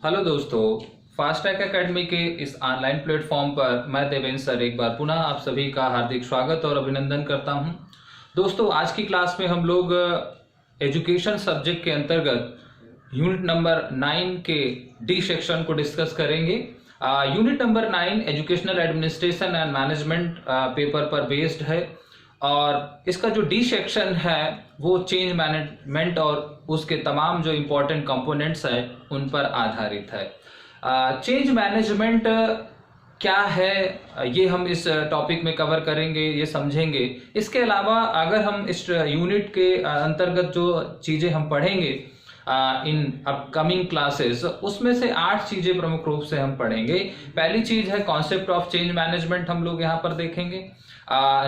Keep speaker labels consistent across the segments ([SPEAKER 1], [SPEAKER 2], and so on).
[SPEAKER 1] Hello दोस्तों, fast track academy के इस ऑनलाइन प्लेटफॉर्म पर मैं देवेंद्र सर एक बार पुनः आप सभी का हार्दिक स्वागत और अभिनंदन करता हूं। दोस्तों, आज की क्लास में हम लोग एजुकेशन सब्जेक्ट के अंतर्गत यूनिट नंबर 9 के डी सेक्शन को डिस्कस करेंगे। Unit number 9 educational administration and management paper पर बेस्ड है और इसका जो डी सेक्शन है वो चेंज मैनेजमेंट और उसके तमाम जो इम्पोर्टेंट कंपोनेंट्स है उन पर आधारित है। चेंज मैनेजमेंट क्या है ये हम इस टॉपिक में कवर करेंगे, ये समझेंगे। इसके अलावा अगर हम इस यूनिट के अंतर्गत जो चीज़ें हम पढ़ेंगे इन अपकमिंग क्लासेस, उसमें से 8 चीजें प्रमुख रूप से हम पढ़ेंगे। पहली चीज है कॉन्सेप्ट ऑफ चेंज मैनेजमेंट, हम लोग यहाँ पर देखेंगे।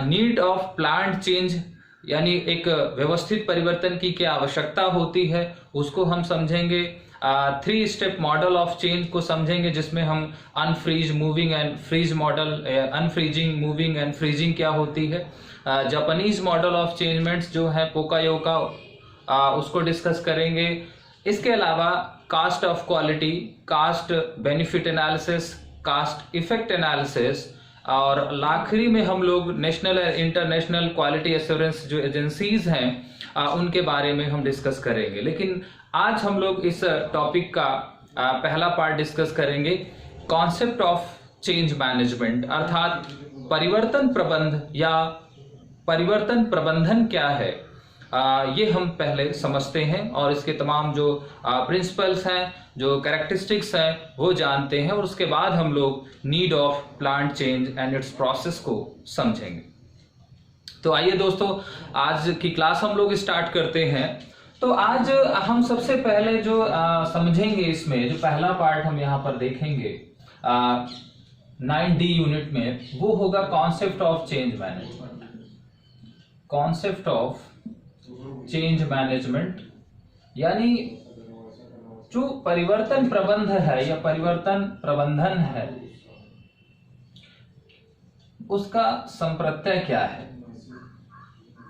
[SPEAKER 1] नीड ऑफ प्लान्ड चेंज, यानी एक व्यवस्थित परिवर्तन की क्या आवश्यकता होती है उसको हम समझेंगे। 3 स्टेप मॉडल ऑफ चेंज को समझेंगे, जिसमें हम unfreeze, moving and freeze model, unfreezing, moving and freezing क्या होती है। जापानीज मॉडल ऑफ चेंजमेंट्स जो है पोकायोका, उसको डिस्कस करेंगे। इसके अलावा cost of quality, cost benefit analysis, cost effect analysis, और आखिरी में हम लोग नेशनल और इंटरनेशनल क्वालिटी एश्योरेंस जो एजेंसीज हैं उनके बारे में हम डिस्कस करेंगे। लेकिन आज हम लोग इस टॉपिक का पहला पार्ट डिस्कस करेंगे, कॉन्सेप्ट ऑफ चेंज मैनेजमेंट, अर्थात परिवर्तन प्रबंध या परिवर्तन प्रबंधन क्या है। ये हम पहले समझते हैं और इसके तमाम जो प्रिंसिपल्स हैं, जो कैरेक्टरिस्टिक्स हैं वो जानते हैं, और उसके बाद हम लोग need of plant change and it's process को समझेंगे। तो आइए दोस्तों, आज की क्लास हम लोग स्टार्ट करते हैं। तो आज हम सबसे पहले जो समझेंगे, इसमें जो पहला पार्ट हम यहाँ पर देखेंगे 9D यूनिट में, वो होगा concept of change management. Concept of change management यानी जो परिवर्तन प्रबंध है या परिवर्तन प्रबंधन है, उसका संप्रत्यय क्या है,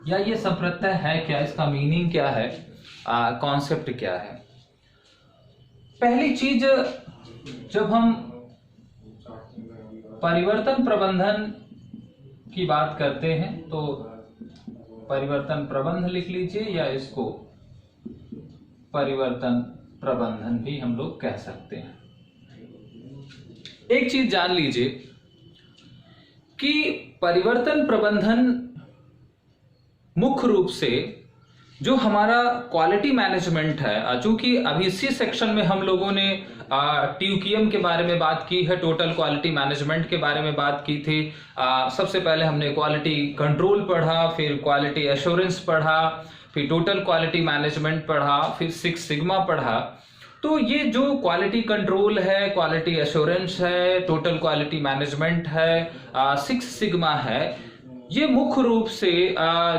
[SPEAKER 1] या ये संप्रत्यय है क्या, इसका मीनिंग क्या है, कॉन्सेप्ट क्या है। पहली चीज, जब हम परिवर्तन प्रबंधन की बात करते हैं तो परिवर्तन प्रबंध लिख लीजिए, या इसको परिवर्तन प्रबंधन भी हम लोग कह सकते हैं। एक चीज जान लीजिए कि परिवर्तन प्रबंधन मुख्य रूप से जो हमारा क्वालिटी मैनेजमेंट है, चूंकि अभी इसी सेक्शन में हम लोगों ने TQM के बारे में बात की है, टोटल क्वालिटी मैनेजमेंट के बारे में बात की थी। सबसे पहले हमने क्वालिटी कंट्रोल पढ़ा, फिर क्वालिटी एश्योरेंस पढ़ा, फिर टोटल क्वालिटी मैनेजमेंट पढ़ा, फिर 6 सिग्मा पढ़ा। तो ये जो क्वालिटी कंट्रोल है, क्वालिटी एश्योरेंस है, टोटल क्वालिटी मैनेजमेंट है, 6 सिग्मा है, ये मुख्य रूप से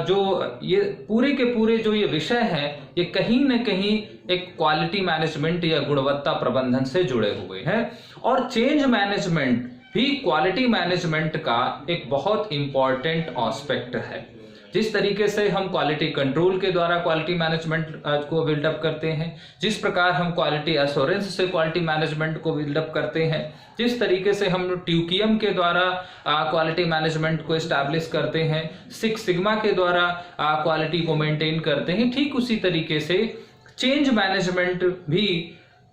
[SPEAKER 1] जो ये पूरे के पूरे जो ये विषय है, ये कहीं न कहीं एक क्वालिटी मैनेजमेंट या गुणवत्ता प्रबंधन से जुड़े हुए हैं। और चेंज मैनेजमेंट भी क्वालिटी मैनेजमेंट का एक बहुत इंपॉर्टेंट एस्पेक्ट है। जिस तरीके से हम क्वालिटी कंट्रोल के द्वारा क्वालिटी मैनेजमेंट को बिल्डअप करते हैं, जिस प्रकार हम क्वालिटी एश्योरेंस से क्वालिटी मैनेजमेंट को बिल्डअप करते हैं, जिस तरीके से हम TQM के द्वारा क्वालिटी मैनेजमेंट को एस्टैब्लिश करते हैं, 6 सिग्मा के द्वारा क्वालिटी को मेंटेन करते हैं, ठीक उसी तरीके से चेंज मैनेजमेंट भी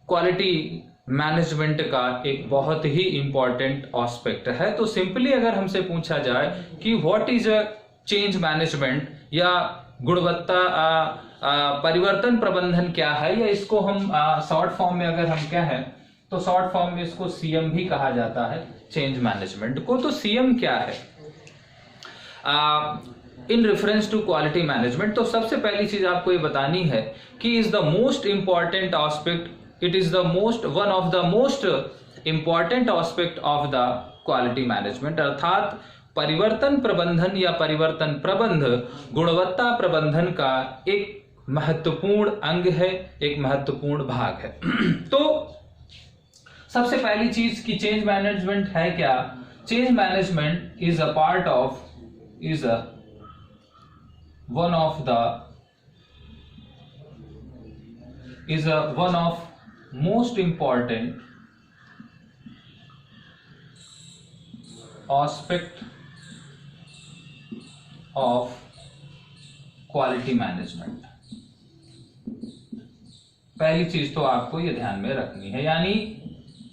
[SPEAKER 1] क्वालिटी मैनेजमेंट का एक बहुत ही इंपॉर्टेंट एस्पेक्ट है। तो सिंपली अगर हमसे पूछा जाए कि what is a change management या गुणवत्ता परिवर्तन प्रबंधन क्या है, या इसको हम शॉर्ट फॉर्म में अगर हम कहें तो शॉर्ट फॉर्म में इसको CM भी कहा जाता है, चेंज मैनेजमेंट को। तो CM क्या है in reference to quality management? तो सबसे पहली चीज आपको ये बतानी है कि is the most important aspect, it is the most one of the most important aspect of the quality management, अर्थात परिवर्तन प्रबंधन या परिवर्तन प्रबंध गुणवत्ता प्रबंधन का एक महत्वपूर्ण अंग है, एक महत्वपूर्ण भाग है। तो सबसे पहली चीज की चेंज मैनेजमेंट है क्या? Change management is a part of, is a one of most important aspect of quality management. पहली चीज तो आपको ये ध्यान में रखनी है, यानी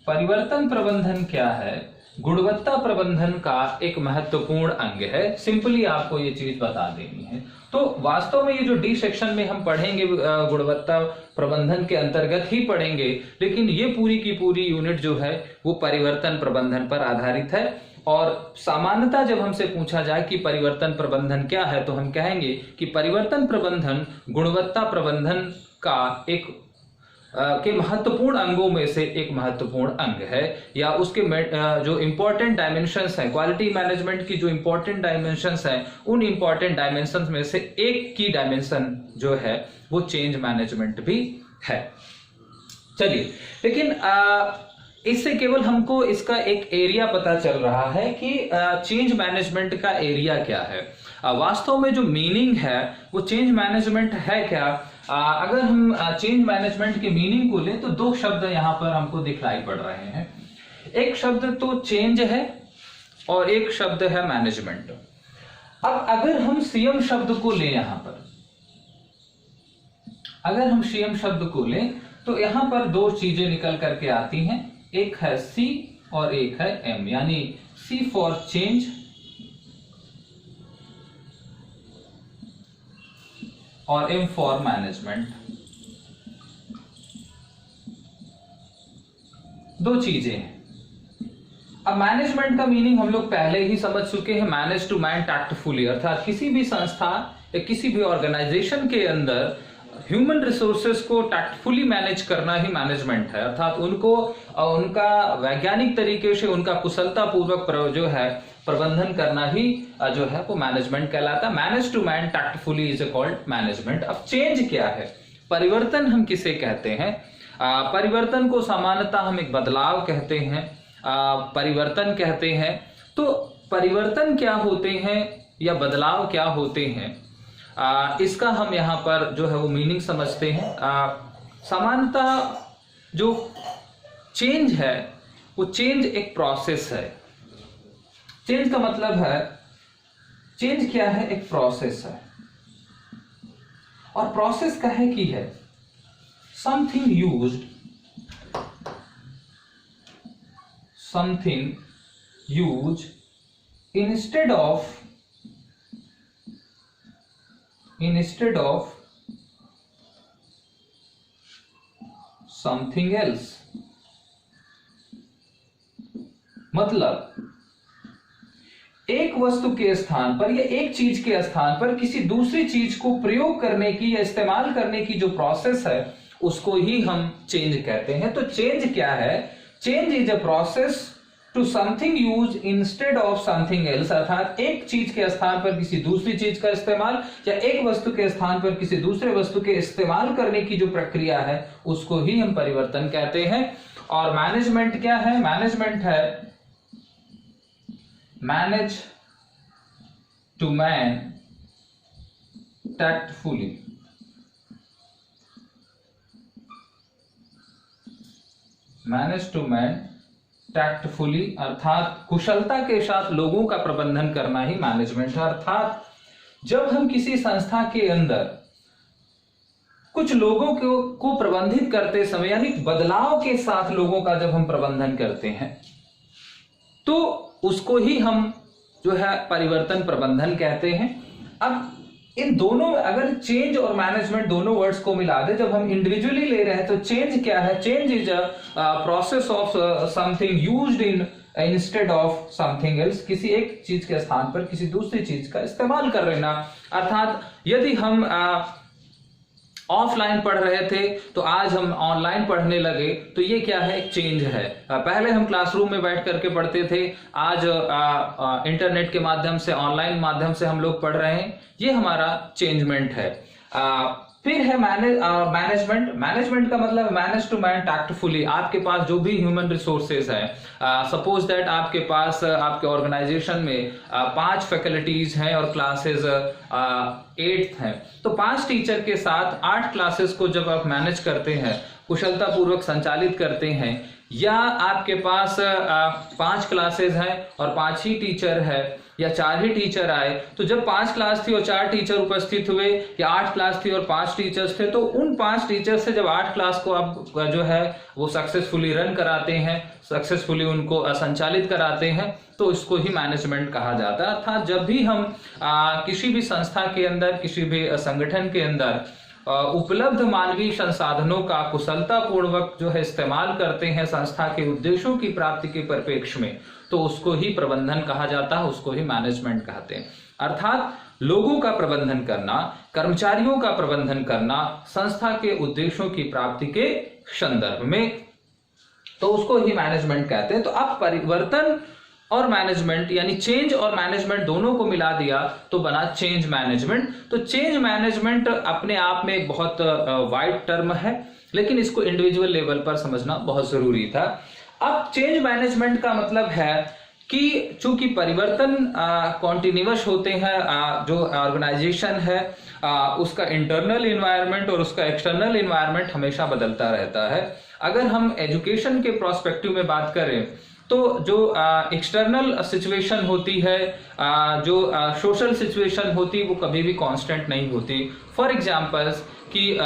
[SPEAKER 1] परिवर्तन प्रबंधन क्या है, गुणवत्ता प्रबंधन का एक महत्वपूर्ण अंग है। सिंपली आपको ये चीज बता देनी है। तो वास्तव में ये जो डी सेक्शन में हम पढ़ेंगे गुणवत्ता प्रबंधन के अंतर्गत ही पढ़ेंगे, लेकिन ये पूरी की पूरी यूनिट जो है वो परिवर्तन प्रबंधन पर आधारित है। और सामान्यतः जब हमसे पूछा जाए कि परिवर्तन प्रबंधन क्या है, तो हम कहेंगे कि परिवर्तन प्रबंधन गुणवत्ता प्रबंधन का एक के महत्वपूर्ण अंगों में से एक महत्वपूर्ण अंग है, या उसके जो इंपॉर्टेंट डायमेंशंस हैं, क्वालिटी मैनेजमेंट की जो इंपॉर्टेंट डायमेंशंस हैं, उन इंपॉर्टेंट डायमेंशंस में से एक की डायमेंशन जो है वो चेंज मैनेजमेंट भी है। चलिए, लेकिन इससे केवल हमको इसका एक एरिया पता चल रहा है कि चेंज मैनेजमेंट का एरिया क्या है। वास्तव में जो मीनिंग है वो चेंज मैनेजमेंट है क्या। अगर हम चेंज मैनेजमेंट के मीनिंग को लें तो दो शब्द यहां पर हमको दिखलाई पड़ रहे हैं। एक शब्द तो चेंज है और एक शब्द है मैनेजमेंट। अब अगर हम सीएम शब्द को लें, यहां पर अगर हम सीएम शब्द को लें तो यहां पर दो चीजें निकल करके आती हैं, एक है सी और एक है एम, यानी सी फॉर चेंज और एम फॉर मैनेजमेंट। दो चीजें हैं। अब मैनेजमेंट का मीनिंग हम लोग पहले ही समझ चुके हैं, मैनेज टू मैन टैक्टफुली, अर्थात किसी भी संस्था या किसी भी ऑर्गेनाइजेशन के अंदर ह्यूमन रिसोर्सेज को टैक्टफुली मैनेज करना ही मैनेजमेंट है। अर्थात उनको उनका वैज्ञानिक तरीके से उनका कुशलता पूर्वक जो है प्रबंधन करना ही जो है वो मैनेजमेंट कहलाता है। Manage to man tactfully is called management. अब चेंज क्या है, परिवर्तन हम किसे कहते हैं। परिवर्तन को सामान्यतः हम एक बदलाव कहते हैं, परिवर्तन कहते हैं। तो परिवर्तन क्या होते हैं या बदलाव क्या होते हैं, इसका हम यहाँ पर जो है वो मीनिंग समझते हैं। सामान्यतः जो चेंज है वो चेंज एक प्रोसेस है। चेंज का मतलब है, चेंज क्या है, एक प्रोसेस है। और प्रोसेस कहे कि है something used instead of something else। मतलब एक वस्तु के स्थान पर या एक चीज के स्थान पर किसी दूसरी चीज को प्रयोग करने की या इस्तेमाल करने की जो प्रोसेस है उसको ही हम चेंज कहते हैं। तो चेंज क्या है, change is a process to something use instead of something else, अर्थात एक चीज के स्थान पर किसी दूसरी चीज का इस्तेमाल या एक वस्तु के स्थान पर किसी दूसरे वस्तु के इस्तेमाल करने की जो प्रक्रिया है उसको ही हम परिवर्तन कहते हैं। और मैनेजमेंट क्या है, मैनेजमेंट है manage to man tactfully. Manage to man tactfully अर्थात कुशलता के साथ लोगों का प्रबंधन करना ही मैनेजमेंट है। अर्थात जब हम किसी संस्था के अंदर कुछ लोगों को प्रबंधित करते समय, यानी बदलाव के साथ लोगों का जब हम प्रबंधन करते हैं तो उसको ही हम जो है परिवर्तन प्रबंधन कहते हैं। अब इन दोनों, अगर चेंज और मैनेजमेंट दोनों वर्ड्स को मिला दे, जब हम इंडिविजुअली ले रहे हैं तो चेंज क्या है, change is a process of something used instead of something else, किसी एक चीज के स्थान पर किसी दूसरी चीज का इस्तेमाल कर लेना। अर्थात यदि हम ऑफलाइन पढ़ रहे थे तो आज हम ऑनलाइन पढ़ने लगे, तो ये क्या है, एक चेंज है। पहले हम क्लासरूम में बैठ करके पढ़ते थे, आज इंटरनेट के माध्यम से, ऑनलाइन माध्यम से हम लोग पढ़ रहे हैं, ये हमारा चेंजमेंट है। फिर है मैनेजमेंट। मैनेजमेंट का मतलब मैनेज टू मैन टैक्टफुली। आपके पास जो भी ह्यूमन रिसोर्सेज है, सपोज दैट आपके पास आपके ऑर्गेनाइजेशन में 5 फैकल्टीज हैं और क्लासेस 8 हैं, तो 5 टीचर के साथ 8 क्लासेस को जब आप मैनेज करते हैं, कुशलतापूर्वक संचालित करते हैं, या आपके पास 5 क्लासेज हैं और 5 ही टीचर है, या 4 ही टीचर आए, तो जब 5 क्लास थी और 4 टीचर उपस्थित हुए, या 8 क्लास थी और 5 टीचर्स थे, तो उन 5 टीचर से जब 8 क्लास को आप जो है वो सक्सेसफुली रन कराते हैं, सक्सेसफुली उनको संचालित कराते हैं, तो इसको ही मैनेजमेंट कहा जाता है। अर्थात जब भी हम किसी भी संस्था के अंदर, किसी भी संगठन के अंदर उपलब्ध मानवीय संसाधनों का कुशलता पूर्वक जो है इस्तेमाल करते हैं संस्था के उद्देश्यों की प्राप्ति के परिप्रेक्ष्य में, तो उसको ही प्रबंधन कहा जाता है, उसको ही मैनेजमेंट कहते हैं। अर्थात लोगों का प्रबंधन करना, कर्मचारियों का प्रबंधन करना संस्था के उद्देश्यों की प्राप्ति के संदर्भ में, तो उसको ही मैनेजमेंट कहते हैं। तो अब परिवर्तन और मैनेजमेंट यानी चेंज और मैनेजमेंट दोनों को मिला दिया तो बना चेंज मैनेजमेंट। तो चेंज मैनेजमेंट अपने आप में एक बहुत वाइड टर्म है, लेकिन इसको इंडिविजुअल लेवल पर समझना बहुत जरूरी था। अब चेंज मैनेजमेंट का मतलब है कि चूंकि परिवर्तन कॉन्टिन्यूअस होते हैं, जो ऑर्गेनाइजेशन है उसका इंटरनल इन्वायरमेंट और उसका एक्सटर्नल इन्वायरमेंट हमेशा बदलता रहता है। अगर हम एजुकेशन के प्रोस्पेक्टिव में बात करें तो जो एक्सटर्नल सिचुएशन होती है, जो सोशल सिचुएशन होती है, वो कभी भी कांस्टेंट नहीं होती। फॉर एग्जांपल्स कि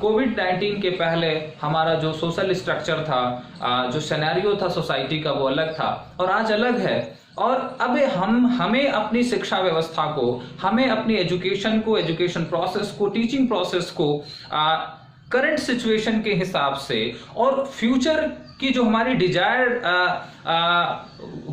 [SPEAKER 1] कोविड-19 के पहले हमारा जो सोशल स्ट्रक्चर था, जो सिनेरियो था सोसाइटी का, वो अलग था और आज अलग है। और अब हमें अपनी शिक्षा व्यवस्था को, हमें अपनी एजुकेशन को, एजुकेशन प्रोसेस को, टीचिंग प्रोसेस को करंट सिचुएशन के हिसाब से और फ्यूचर की जो हमारी डिजायर्ड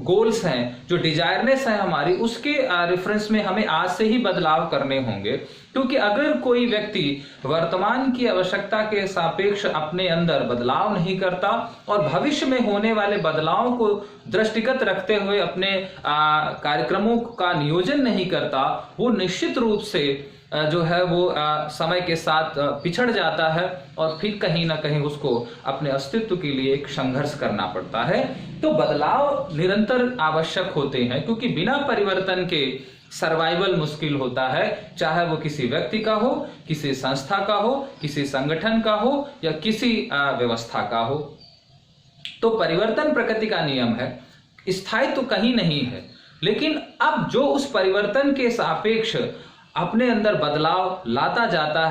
[SPEAKER 1] गोल्स हैं, जो डिजायरनेस है हमारी, उसके रेफरेंस में हमें आज से ही बदलाव करने होंगे। क्योंकि अगर कोई व्यक्ति वर्तमान की आवश्यकता के सापेक्ष अपने अंदर बदलाव नहीं करता और भविष्य में होने वाले बदलावों को दृष्टिगत रखते हुए अपने कार्यक्रमों का नियोजन नहीं करता, वो निश्चित रूप से जो है वो समय के साथ पिछड़ जाता है और फिर कहीं ना कहीं उसको अपने अस्तित्व के लिए एक संघर्ष करना पड़ता है। तो बदलाव निरंतर आवश्यक होते हैं, क्योंकि बिना परिवर्तन के सर्वाइवल मुश्किल होता है, चाहे वो किसी व्यक्ति का हो, किसी संस्था का हो, किसी संगठन का हो या किसी व्यवस्था का हो। तो परिवर्तन प्रकृति का नियम है, स्थायित्व तो कहीं नहीं है, लेकिन अब जो उस परिवर्तन के सापेक्ष अपने अंदर बदलाव लाता जाता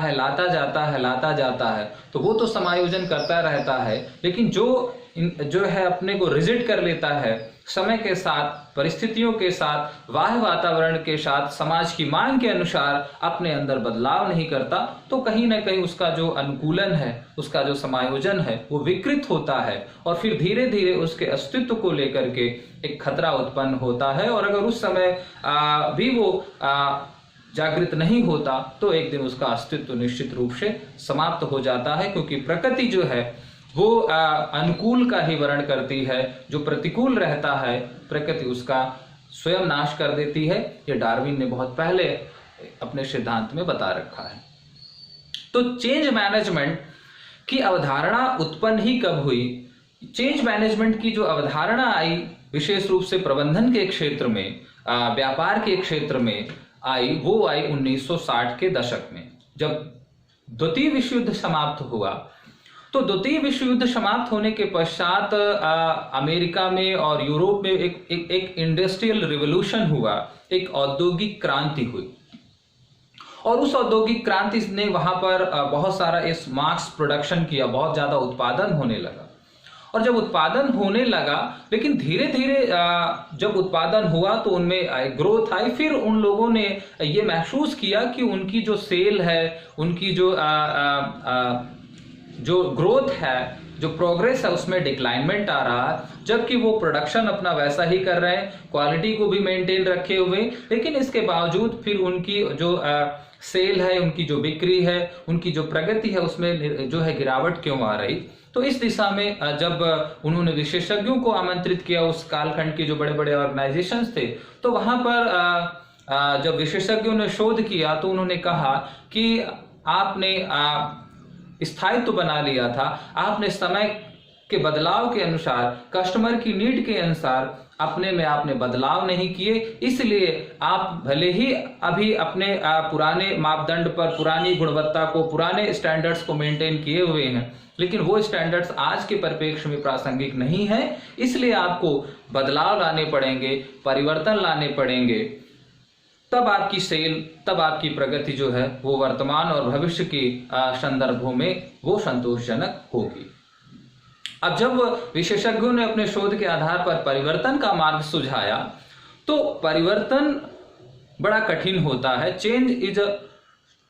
[SPEAKER 1] है, तो वो तो समायोजन करता रहता है। लेकिन जो है अपने को रिजिड कर लेता है समय के साथ, परिस्थितियों के साथ, बाह्य वातावरण के साथ, समाज की मांग के अनुसार अपने अंदर बदलाव नहीं करता, तो कहीं ना कहीं उसका जो अनुकूलन है, उसका जो समायोजन है, वो विकृत होता है और फिर धीरे धीरे उसके अस्तित्व को लेकर के एक खतरा उत्पन्न होता है। और अगर उस समय भी वो जागृत नहीं होता तो एक दिन उसका अस्तित्व निश्चित रूप से समाप्त हो जाता है, क्योंकि प्रकृति जो है वो अनुकूल का ही वर्ण करती है। जो प्रतिकूल रहता है प्रकृति उसका स्वयं नाश कर देती है। ये डार्विन ने बहुत पहले अपने सिद्धांत में बता रखा है। तो चेंज मैनेजमेंट की अवधारणा उत्पन्न ही कब हुई? चेंज मैनेजमेंट की जो अवधारणा आई विशेष रूप से प्रबंधन के क्षेत्र में, व्यापार के क्षेत्र में आई, वो आई 1960 के दशक में, जब द्वितीय विश्व युद्ध समाप्त हुआ। तो द्वितीय विश्व युद्ध समाप्त होने के पश्चात अमेरिका में और यूरोप में एक इंडस्ट्रियल रिवॉल्यूशन हुआ, एक औद्योगिक क्रांति हुई। और उस औद्योगिक क्रांति ने वहां पर बहुत सारा इस मास प्रोडक्शन किया, बहुत ज्यादा उत्पादन होने लगा। और जब उत्पादन होने लगा, लेकिन धीरे धीरे जब उत्पादन हुआ तो उनमें ग्रोथ आई। फिर उन लोगों ने ये महसूस किया कि उनकी जो सेल है, उनकी जो ग्रोथ है, जो प्रोग्रेस है, उसमें डिक्लाइनमेंट आ रहा है, जबकि वो प्रोडक्शन अपना वैसा ही कर रहे हैं, क्वालिटी को भी मेंटेन रखे हुए, लेकिन इसके बावजूद फिर उनकी जो सेल है, उनकी जो बिक्री है, उनकी जो प्रगति है, उसमें जो है गिरावट क्यों आ रही। तो इस दिशा में जब उन्होंने विशेषज्ञों को आमंत्रित किया, उस कालखंड के जो बड़े बड़े ऑर्गेनाइजेशंस थे, तो वहां पर जब विशेषज्ञों ने शोध किया तो उन्होंने कहा कि आपने स्थायित्व बना लिया था, आपने समय के बदलाव के अनुसार, कस्टमर की नीड के अनुसार अपने में आपने बदलाव नहीं किए, इसलिए आप भले ही अभी अपने पुराने मापदंड पर, पुरानी गुणवत्ता को, पुराने स्टैंडर्ड्स को मेंटेन किए हुए हैं, लेकिन वो स्टैंडर्ड्स आज के परिप्रेक्ष्य में प्रासंगिक नहीं है। इसलिए आपको बदलाव लाने पड़ेंगे, परिवर्तन लाने पड़ेंगे, तब आपकी सेल, तब आपकी प्रगति जो है वो वर्तमान और भविष्य के संदर्भों में वो संतोषजनक होगी। अब जब विशेषज्ञों ने अपने शोध के आधार पर परिवर्तन का मार्ग सुझाया, तो परिवर्तन बड़ा कठिन होता है। Change is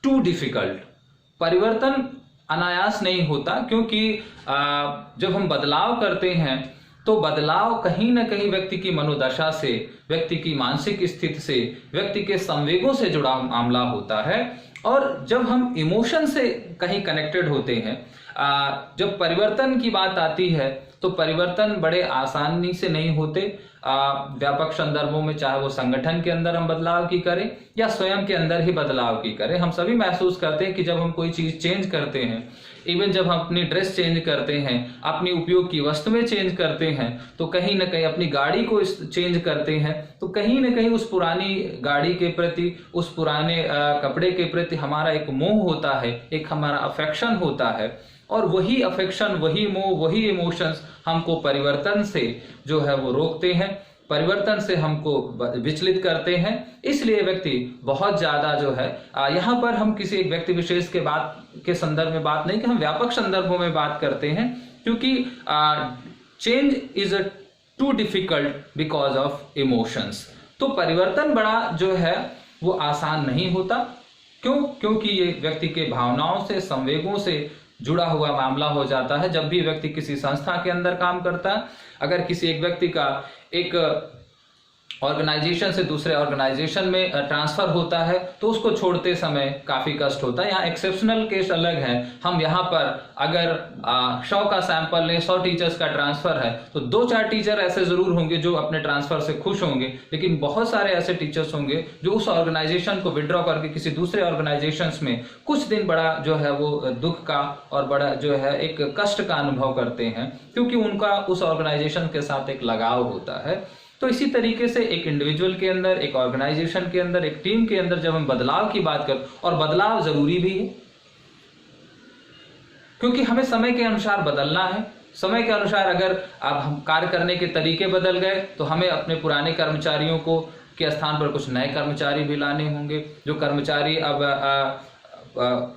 [SPEAKER 1] too difficult. परिवर्तन अनायास नहीं होता, क्योंकि जब हम बदलाव करते हैं तो बदलाव कहीं ना कहीं व्यक्ति की मनोदशा से, व्यक्ति की मानसिक स्थिति से, व्यक्ति के संवेगों से जुड़ा मामला होता है। और जब हम इमोशन से कहीं कनेक्टेड होते हैं, जब परिवर्तन की बात आती है तो परिवर्तन बड़े आसानी से नहीं होते। व्यापक संदर्भों में, चाहे वो संगठन के अंदर हम बदलाव की करें या स्वयं के अंदर ही बदलाव की करें, हम सभी महसूस करते हैं कि जब हम कोई चीज चेंज करते हैं, इवन जब हम अपनी ड्रेस चेंज करते हैं, अपनी उपयोग की वस्तुएं चेंज करते हैं, तो कहीं ना कहीं अपनी गाड़ी को चेंज करते हैं, तो कहीं ना कहीं उस पुरानी गाड़ी के प्रति, उस पुराने कपड़े के प्रति हमारा एक मोह होता है, एक हमारा अफेक्शन होता है। और वही अफेक्शन, वही मोह, वही इमोशंस हमको परिवर्तन से जो है वो रोकते हैं, परिवर्तन से हमको विचलित करते हैं। इसलिए व्यक्ति बहुत ज्यादा जो है, यहाँ पर हम किसी एक व्यक्ति विशेष के संदर्भ में बात नहीं, कि हम व्यापक संदर्भों में बात करते हैं, क्योंकि change is too difficult because of emotions. तो परिवर्तन बड़ा जो है वो आसान नहीं होता। क्यों? क्योंकि ये व्यक्ति के भावनाओं से, संवेगों से जुड़ा हुआ मामला हो जाता है। जब भी व्यक्ति किसी संस्था के अंदर काम करता है, अगर किसी एक व्यक्ति का एक ऑर्गेनाइजेशन से दूसरे ऑर्गेनाइजेशन में ट्रांसफर होता है, तो उसको छोड़ते समय काफी कष्ट होता है। यहाँ एक्सेप्शनल केस अलग है। हम यहाँ पर अगर 100 का सैंपल लें, 100 टीचर्स का ट्रांसफर है, तो 2-4 टीचर ऐसे जरूर होंगे जो अपने ट्रांसफर से खुश होंगे, लेकिन बहुत सारे ऐसे टीचर्स होंगे जो उस ऑर्गेनाइजेशन को विड्रॉ करके किसी दूसरे ऑर्गेनाइजेशन में कुछ दिन बड़ा जो है वो दुख का और बड़ा जो है एक कष्ट का अनुभव करते हैं, क्योंकि उनका उस ऑर्गेनाइजेशन के साथ एक लगाव होता है। तो इसी तरीके से एक इंडिविजुअल के अंदर, एक ऑर्गेनाइजेशन के अंदर, एक टीम के अंदर जब हम बदलाव की बात करें, और बदलाव जरूरी भी है, क्योंकि हमें समय के अनुसार बदलना है। समय के अनुसार अगर अब हम कार्य करने के तरीके बदल गए, तो हमें अपने पुराने कर्मचारियों को के स्थान पर कुछ नए कर्मचारी भी लाने होंगे। जो कर्मचारी अब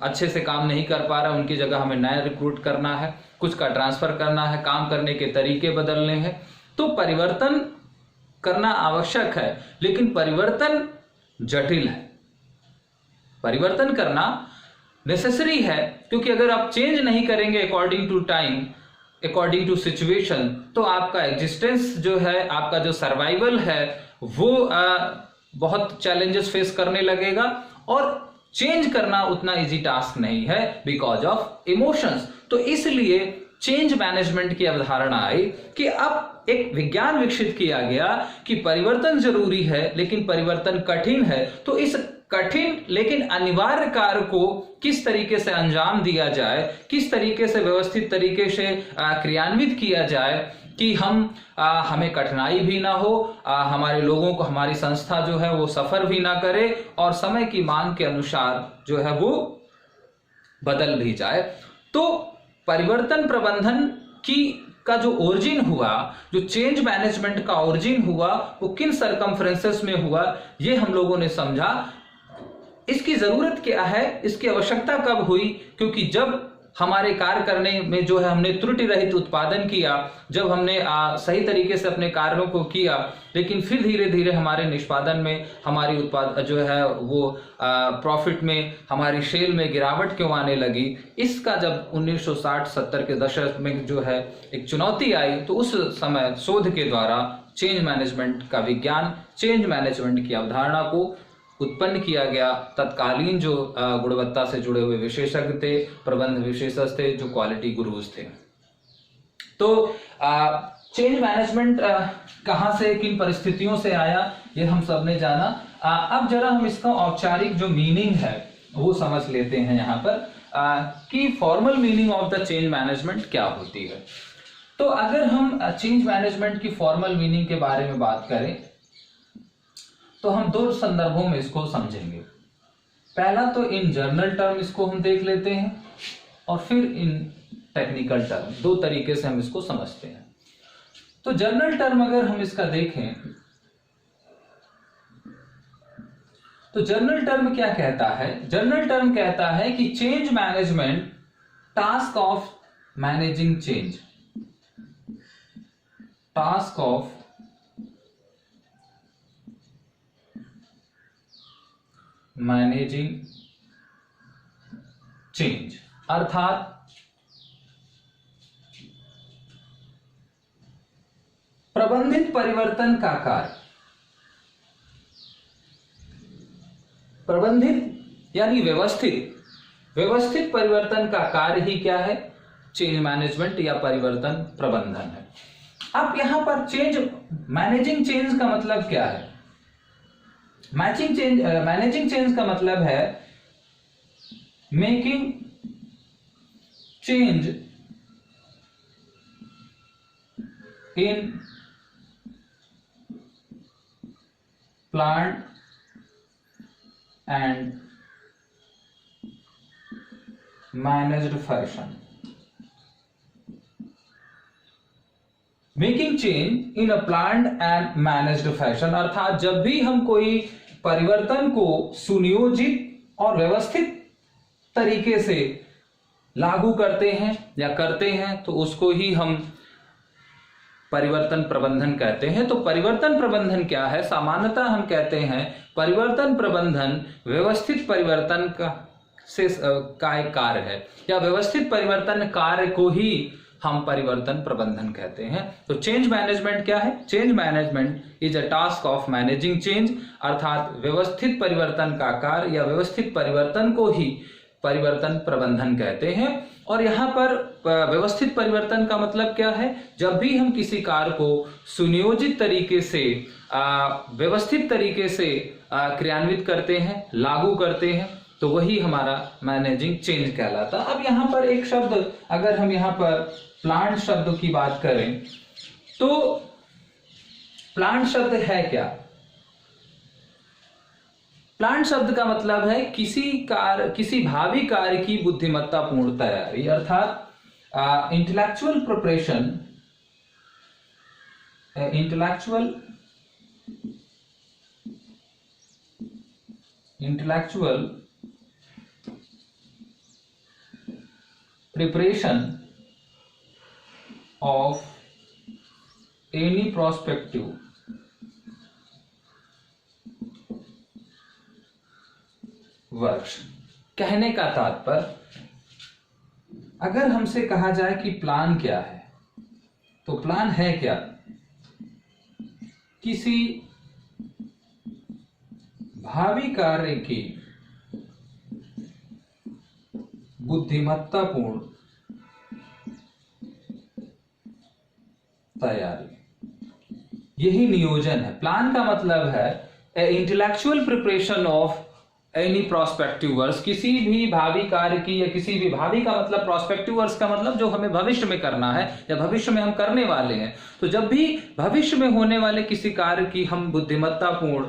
[SPEAKER 1] अच्छे से काम नहीं कर पा रहा, उनकी जगह हमें नया रिक्रूट करना है, कुछ का ट्रांसफर करना है, काम करने के तरीके बदलने हैं। तो परिवर्तन करना आवश्यक है, लेकिन परिवर्तन जटिल है। परिवर्तन करना नेसेसरी है, क्योंकि अगर आप चेंज नहीं करेंगे according to time, according to situation, तो आपका एग्जिस्टेंस जो है, आपका जो सर्वाइवल है, वो बहुत चैलेंजेस फेस करने लगेगा। और चेंज करना उतना इजी टास्क नहीं है बिकॉज ऑफ इमोशंस। तो इसलिए चेंज मैनेजमेंट की अवधारणा आई कि अब एक विज्ञान विकसित किया गया कि परिवर्तन जरूरी है, लेकिन परिवर्तन कठिन है। तो इस कठिन लेकिन अनिवार्य कार्य को किस तरीके से अंजाम दिया जाए, किस तरीके से व्यवस्थित तरीके से क्रियान्वित किया जाए कि हमें कठिनाई भी ना हो, हमारे लोगों को, हमारी संस्था जो है वो सफर भी ना करे, और समय की मांग के अनुसार जो है वो बदल भी जाए। तो परिवर्तन प्रबंधन का जो ओरिजिन हुआ, जो चेंज मैनेजमेंट का ओरिजिन हुआ, वो किन सरकमफ्रेंसेस में हुआ, ये हम लोगों ने समझा। इसकी जरूरत क्या है, इसकी आवश्यकता कब हुई? क्योंकि जब हमारे कार्य करने में जो है हमने त्रुटि रहित उत्पादन किया, जब हमने सही तरीके से अपने कार्यों को किया, लेकिन फिर धीरे धीरे हमारे निष्पादन में, हमारी उत्पाद जो है वो प्रॉफिट में, हमारी सेल में गिरावट क्यों आने लगी, इसका जब 1960-70 के दशक में जो है एक चुनौती आई, तो उस समय शोध के द्वारा चेंज मैनेजमेंट का विज्ञान, चेंज मैनेजमेंट की अवधारणा को उत्पन्न किया गया। तत्कालीन जो गुणवत्ता से जुड़े हुए विशेषज्ञ थे, प्रबंध विशेषज्ञ थे, जो क्वालिटी गुरुज थे। तो चेंज मैनेजमेंट कहाँ से, किन परिस्थितियों से आया, ये हम सब ने जाना। अब जरा हम इसका औपचारिक जो मीनिंग है वो समझ लेते हैं यहाँ पर, कि formal meaning of the change management क्या होती है। तो अगर हम चेंज मैनेजमेंट की फॉर्मल मीनिंग के बारे में बात करें तो हम दो संदर्भों में इसको समझेंगे। पहला तो इन जनरल टर्म इसको हम देख लेते हैं और फिर इन टेक्निकल टर्म, दो तरीके से हम इसको समझते हैं। तो जनरल टर्म अगर हम इसका देखें तो जनरल टर्म क्या कहता है? जनरल टर्म कहता है कि change management, task of managing change, task of managing change, अर्थात प्रबंधित परिवर्तन का कार्य। प्रबंधित यानी व्यवस्थित परिवर्तन का कार्य ही क्या है? चेंज मैनेजमेंट या परिवर्तन प्रबंधन है। अब यहां पर मैनेजिंग चेंज का मतलब क्या है? मैनेजिंग चेंज का मतलब है making change in plant and managed fashion. Making change in a planned and managed fashion, अर्थात जब भी हम कोई परिवर्तन को सुनियोजित और व्यवस्थित तरीके से लागू करते हैं या करते हैं तो उसको ही हम परिवर्तन प्रबंधन कहते हैं। तो परिवर्तन प्रबंधन क्या है? सामान्यतः हम कहते हैं परिवर्तन प्रबंधन व्यवस्थित परिवर्तन का एक कार्य है, या व्यवस्थित परिवर्तन कार्य को ही हम परिवर्तन प्रबंधन कहते हैं। तो चेंज मैनेजमेंट क्या है? Change management is a task of managing change, अर्थात व्यवस्थित परिवर्तन का कार्य या व्यवस्थित परिवर्तन को ही परिवर्तन प्रबंधन कहते हैं। और यहाँ पर व्यवस्थित परिवर्तन का मतलब क्या है? जब भी हम किसी कार्य को सुनियोजित तरीके से व्यवस्थित तरीके से क्रियान्वित करते हैं, लागू करते हैं, तो वही हमारा मैनेजिंग चेंज कहलाता। अब यहाँ पर एक शब्द, अगर हम यहाँ पर प्लांट शब्द की बात करें तो प्लांट शब्द है क्या? प्लांट शब्द का मतलब है किसी भावी कार्य की बुद्धिमत्तापूर्ण तैयारी, अर्थात intellectual preparation, intellectual preparation of any prospective works. कहने का तात्पर्य, अगर हमसे कहा जाए कि प्लान क्या है, तो प्लान है क्या? किसी भावी कार्य की बुद्धिमत्तापूर्ण तैयारी, यही नियोजन है। प्लान का मतलब है intellectual preparation of any prospective works, किसी भी भावी कार्य की, या किसी भी भावी का मतलब प्रोस्पेक्टिव वर्क्स का मतलब जो हमें भविष्य में करना है या भविष्य में हम करने वाले हैं। तो जब भी भविष्य में होने वाले किसी कार्य की हम बुद्धिमत्तापूर्ण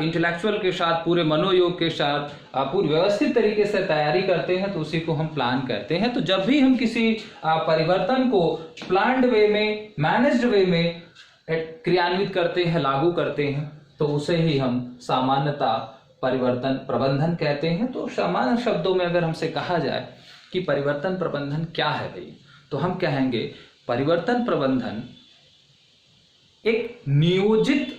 [SPEAKER 1] इंटेलेक्चुअल के साथ, पूरे मनोयोग के साथ, पूरी व्यवस्थित तरीके से तैयारी करते हैं तो उसी को हम प्लान कहते हैं। तो जब भी हम किसी परिवर्तन को प्लान्ड वे में, मैनेज्ड वे में क्रियान्वित करते हैं, लागू करते हैं, तो उसे ही हम सामान्यतः परिवर्तन प्रबंधन कहते हैं। तो सामान्य शब्दों में अगर हमसे कहा जाए कि परिवर्तन प्रबंधन क्या है भाई, तो हम कहेंगे परिवर्तन प्रबंधन एक नियोजित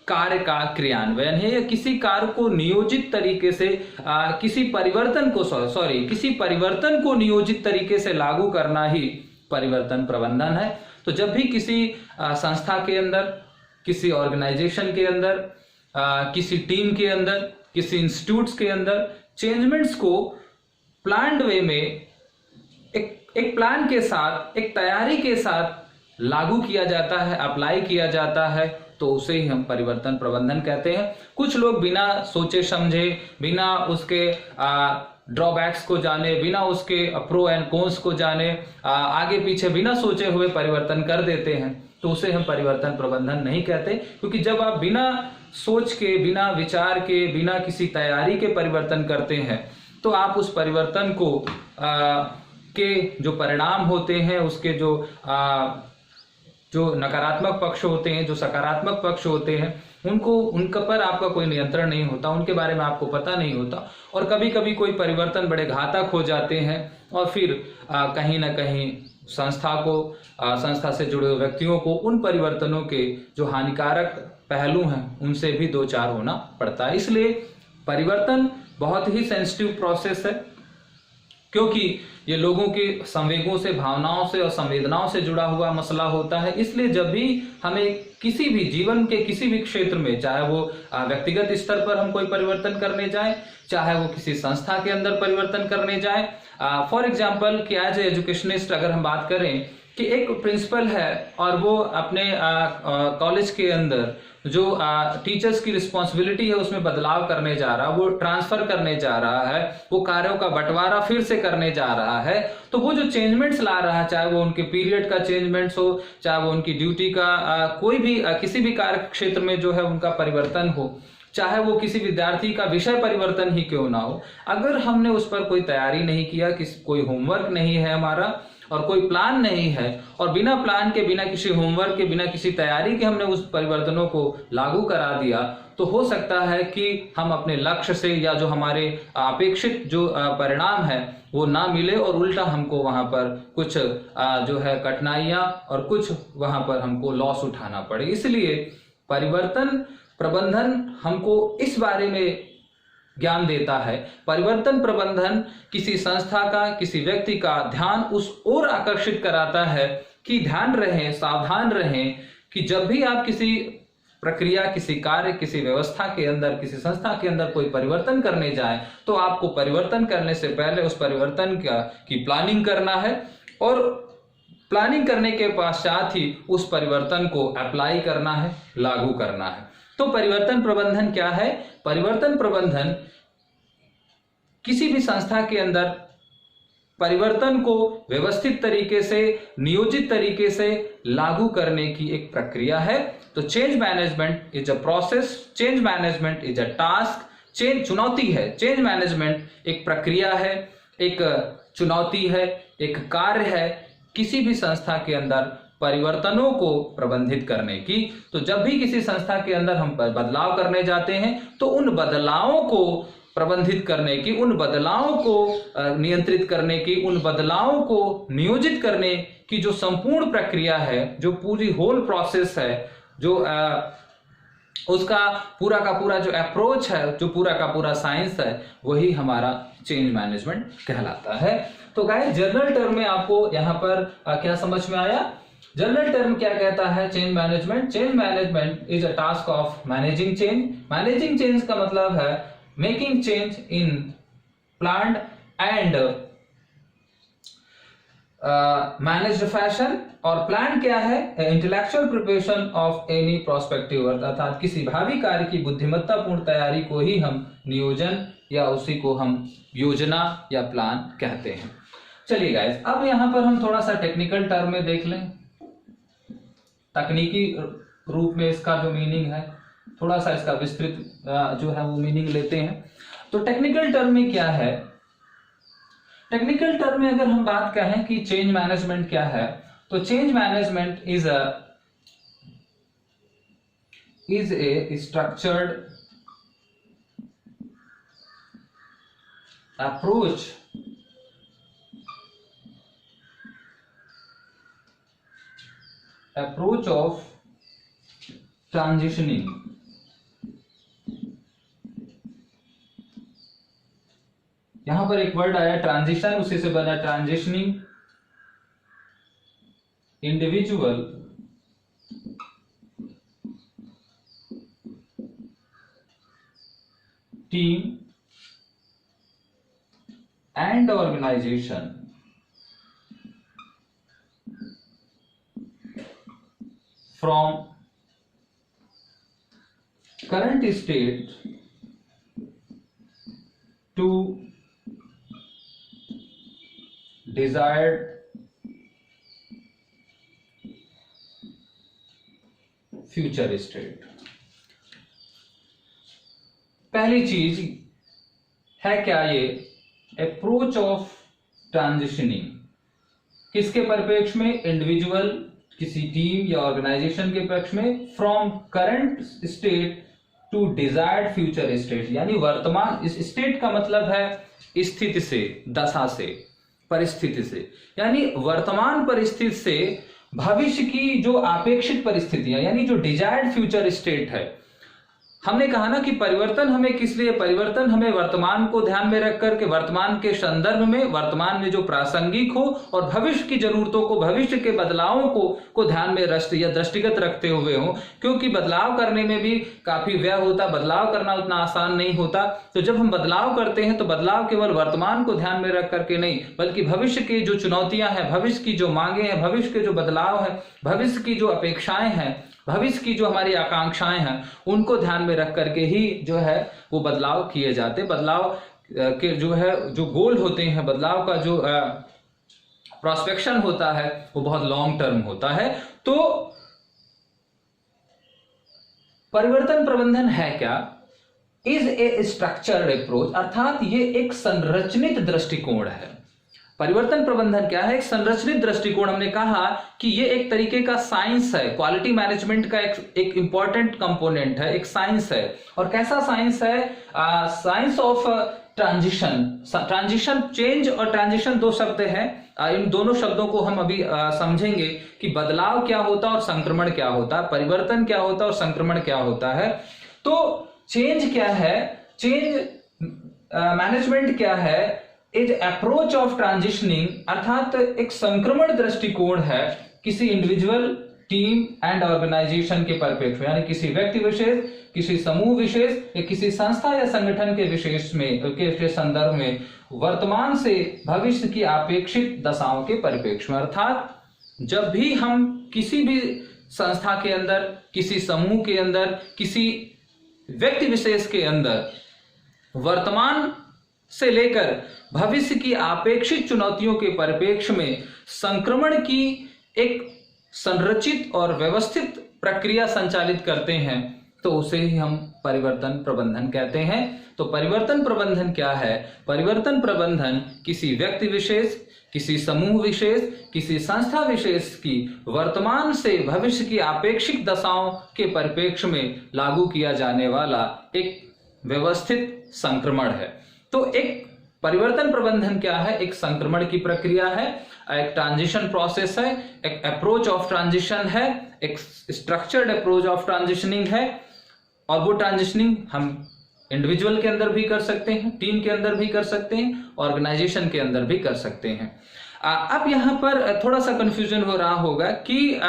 [SPEAKER 1] कार्य का क्रियान्वयन है, या किसी कार्य को नियोजित तरीके से किसी परिवर्तन को नियोजित तरीके से लागू करना ही परिवर्तन प्रबंधन है। तो जब भी किसी संस्था के अंदर, किसी ऑर्गेनाइजेशन के अंदर, किसी टीम के अंदर, किसी इंस्टीट्यूट्स के अंदर चेंजमेंट्स को प्लान्ड वे में एक प्लान के साथ, एक तैयारी के साथ लागू किया जाता है, अप्लाई किया जाता है, तो उसे ही हम परिवर्तन प्रबंधन कहते हैं। कुछ लोग बिना सोचे समझे, बिना उसके ड्रॉबैक्स को जाने, बिना उसके प्रो एंड कॉन्स को जाने, आगे पीछे बिना सोचे हुए परिवर्तन कर देते हैं, तो उसे हम परिवर्तन प्रबंधन नहीं कहते। क्योंकि जब आप बिना सोच के, बिना विचार के, बिना किसी तैयारी के परिवर्तन करते हैं, तो आप उस परिवर्तन को के जो परिणाम होते हैं, उसके जो नकारात्मक पक्ष होते हैं, जो सकारात्मक पक्ष होते हैं, उनका पर आपका कोई नियंत्रण नहीं होता, उनके बारे में आपको पता नहीं होता। और कभी कभी कोई परिवर्तन बड़े घातक हो जाते हैं और फिर कहीं ना कहीं संस्था से जुड़े हुए व्यक्तियों को उन परिवर्तनों के जो हानिकारक पहलू हैं उनसे भी दो चार होना पड़ता है। इसलिए परिवर्तन बहुत ही सेंसिटिव प्रोसेस है, क्योंकि ये लोगों के संवेगों से, भावनाओं से और संवेदनाओं से जुड़ा हुआ मसला होता है। इसलिए जब भी हमें किसी भी जीवन के किसी भी क्षेत्र में, चाहे वो व्यक्तिगत स्तर पर हम कोई परिवर्तन करने जाएं, चाहे वो किसी संस्था के अंदर परिवर्तन करने जाएं, फॉर एग्जाम्पल कि एज ए एजुकेशनिस्ट अगर हम बात करें कि एक प्रिंसिपल है और वो अपने कॉलेज के अंदर जो टीचर्स की रिस्पॉन्सिबिलिटी है उसमें बदलाव करने जा रहा है, वो ट्रांसफर करने जा रहा है, वो कार्यों का बंटवारा फिर से करने जा रहा है, तो वो जो चेंजमेंट्स ला रहा है, चाहे वो उनके पीरियड का चेंजमेंट्स हो, चाहे वो उनकी ड्यूटी का कोई भी किसी भी कार्य क्षेत्र में जो है उनका परिवर्तन हो, चाहे वो किसी विद्यार्थी का विषय परिवर्तन ही क्यों ना हो, अगर हमने उस पर कोई तैयारी नहीं किया, कोई होमवर्क नहीं है हमारा और कोई प्लान नहीं है, और बिना प्लान के, बिना किसी होमवर्क के, बिना किसी तैयारी के हमने उस परिवर्तनों को लागू करा दिया, तो हो सकता है कि हम अपने लक्ष्य से या जो हमारे अपेक्षित जो परिणाम है वो ना मिले, और उल्टा हमको वहां पर कुछ जो है कठिनाइयां और कुछ वहां पर हमको लॉस उठाना पड़े। इसलिए परिवर्तन प्रबंधन हमको इस बारे में ज्ञान देता है। परिवर्तन प्रबंधन किसी संस्था का, किसी व्यक्ति का ध्यान उस ओर आकर्षित कराता है कि ध्यान रहें, सावधान रहें कि जब भी आप किसी प्रक्रिया, किसी कार्य, किसी व्यवस्था के अंदर, किसी संस्था के अंदर कोई परिवर्तन करने जाए, तो आपको परिवर्तन करने से पहले उस परिवर्तन की प्लानिंग करना है, और प्लानिंग करने के पश्चात ही उस परिवर्तन को अप्लाई करना है, लागू करना है। तो परिवर्तन प्रबंधन क्या है? परिवर्तन प्रबंधन किसी भी संस्था के अंदर परिवर्तन को व्यवस्थित तरीके से, नियोजित तरीके से लागू करने की एक प्रक्रिया है। तो change management is a process, change management is a task, change चुनौती है, चेंज मैनेजमेंट एक प्रक्रिया है, एक चुनौती है, एक कार्य है किसी भी संस्था के अंदर परिवर्तनों को प्रबंधित करने की। तो जब भी किसी संस्था के अंदर हम बदलाव करने जाते हैं, तो उन बदलावों को प्रबंधित करने की, उन बदलावों को नियंत्रित करने की, उन बदलावों को नियोजित करने की जो संपूर्ण प्रक्रिया है, जो पूरी होल प्रोसेस है, जो उसका पूरा का पूरा जो अप्रोच है, जो पूरा का पूरा साइंस है, वही हमारा चेंज मैनेजमेंट कहलाता है। तो गाइस, जनरल टर्म में आपको यहाँ पर क्या समझ में आया? जनरल टर्म क्या कहता है? Change management, change management is a task of managing change. Managing change का मतलब है making change in planned and managed fashion. और प्लान क्या है? Intellectual preparation of any prospective, अर्थात किसी भावी कार्य की बुद्धिमत्तापूर्ण तैयारी को ही हम नियोजन या उसी को हम योजना या प्लान कहते हैं। चलिए गाइस, अब यहां पर हम थोड़ा सा टेक्निकल टर्म में देख लें, तकनीकी रूप में इसका जो मीनिंग है, थोड़ा सा इसका विस्तृत जो है वो मीनिंग लेते हैं। तो टेक्निकल टर्म में क्या है? टेक्निकल टर्म में अगर हम बात करें कि चेंज मैनेजमेंट क्या है, तो change management is a structured approach of transitioning. यहां पर एक वर्ड आया ट्रांजिशन, उसी से बना transitioning individual team and organisation from current state to desired future state. पहली चीज है क्या, ये अप्रोच ऑफ ट्रांजिशनिंग किसके परिप्रेक्ष्य में, इंडिविजुअल, किसी टीम या ऑर्गेनाइजेशन के पक्ष में, from current state to desired future state, यानी वर्तमान, इस स्टेट का मतलब है स्थिति से, दशा से, परिस्थिति से, यानी वर्तमान परिस्थिति से भविष्य की जो अपेक्षित परिस्थितियां, यानी जो डिजायर्ड फ्यूचर स्टेट है। हमने कहा ना कि परिवर्तन हमें किस लिए, परिवर्तन हमें वर्तमान को ध्यान में रख करके, वर्तमान के संदर्भ में, वर्तमान में जो प्रासंगिक हो और भविष्य की जरूरतों को, भविष्य के बदलावों को ध्यान में या दृष्टिगत रखते हुए हो, क्योंकि बदलाव करने में भी काफी व्यय होता, बदलाव करना उतना आसान नहीं होता। तो जब हम बदलाव करते हैं तो बदलाव केवल वर्तमान को ध्यान में रख करके नहीं, बल्कि भविष्य की जो चुनौतियां हैं, भविष्य की जो मांगे हैं, भविष्य के जो बदलाव है, भविष्य की जो अपेक्षाएं हैं, भविष्य की जो हमारी आकांक्षाएं हैं, उनको ध्यान में रख करके ही जो है वो बदलाव किए जाते। बदलाव के जो है जो गोल होते हैं, बदलाव का जो प्रोस्पेक्शन होता है वो बहुत लॉन्ग टर्म होता है। तो परिवर्तन प्रबंधन है क्या, इज ए स्ट्रक्चर्ड अप्रोच, अर्थात ये एक संरचित दृष्टिकोण है। परिवर्तन प्रबंधन क्या है, एक संरचित दृष्टिकोण। हमने कहा कि ये एक तरीके का साइंस है, क्वालिटी मैनेजमेंट का एक इंपॉर्टेंट कंपोनेंट है, एक साइंस है। और कैसा साइंस है, science of transition. Transition, change और ट्रांजिशन दो शब्द हैं, इन दोनों शब्दों को हम अभी समझेंगे कि बदलाव क्या होता है और संक्रमण क्या होता है, परिवर्तन क्या होता है और संक्रमण क्या होता है। तो चेंज क्या है, चेंज मैनेजमेंट क्या है, इज अप्रोच ऑफ ट्रांजिशनिंग, अर्थात एक संक्रमण दृष्टिकोण है किसी इंडिविजुअल, टीम एंड ऑर्गेनाइजेशन के परिप्रेक्ष्य में, यानी किसी व्यक्ति विशेष, किसी समूह विशेष या किसी संस्था या संगठन के विशेष में के संदर्भ में वर्तमान से भविष्य की अपेक्षित दशाओं के परिप्रेक्ष्य में। अर्थात जब भी हम किसी भी संस्था के अंदर, किसी समूह के अंदर, किसी व्यक्ति विशेष के अंदर वर्तमान से लेकर भविष्य की अपेक्षित चुनौतियों के परिप्रेक्ष्य में संक्रमण की एक संरचित और व्यवस्थित प्रक्रिया संचालित करते हैं, तो उसे ही हम परिवर्तन प्रबंधन कहते हैं। तो परिवर्तन प्रबंधन क्या है, परिवर्तन प्रबंधन किसी व्यक्ति विशेष, किसी समूह विशेष, किसी संस्था विशेष की वर्तमान से भविष्य की अपेक्षित दशाओं के परिप्रेक्ष्य में लागू किया जाने वाला एक व्यवस्थित संक्रमण है। तो एक परिवर्तन प्रबंधन क्या है, एक संक्रमण की प्रक्रिया है, एक ट्रांजिशन प्रोसेस है, एक अप्रोच ऑफ ट्रांजिशन है, एक स्ट्रक्चर्ड अप्रोच ऑफ ट्रांजिशनिंग है। और वो ट्रांजिशनिंग हम इंडिविजुअल के अंदर भी कर सकते हैं, टीम के अंदर भी कर सकते हैं, ऑर्गेनाइजेशन के अंदर भी कर सकते हैं। अब यहाँ पर थोड़ा सा कंफ्यूजन हो रहा होगा कि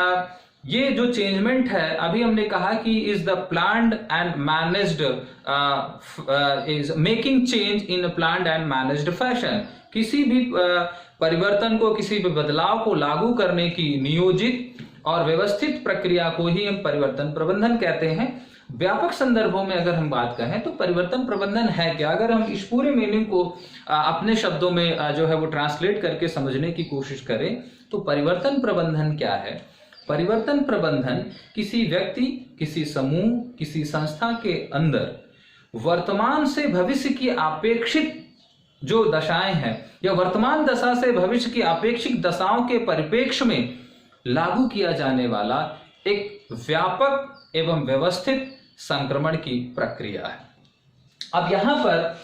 [SPEAKER 1] ये जो चेंजमेंट है, अभी हमने कहा कि is the planned and managed, is making change in planned and managed fashion. किसी भी परिवर्तन को, किसी भी बदलाव को लागू करने की नियोजित और व्यवस्थित प्रक्रिया को ही हम परिवर्तन प्रबंधन कहते हैं। व्यापक संदर्भों में अगर हम बात करें तो परिवर्तन प्रबंधन है क्या, अगर हम इस पूरे मीनिंग को अपने शब्दों में जो है वो ट्रांसलेट करके समझने की कोशिश करें तो परिवर्तन प्रबंधन क्या है। परिवर्तन प्रबंधन किसी व्यक्ति, किसी समूह, किसी संस्था के अंदर वर्तमान से भविष्य की अपेक्षित जो दशाएं हैं या वर्तमान दशा से भविष्य की अपेक्षित दशाओं के परिप्रेक्ष्य में लागू किया जाने वाला एक व्यापक एवं व्यवस्थित संक्रमण की प्रक्रिया है। अब यहां पर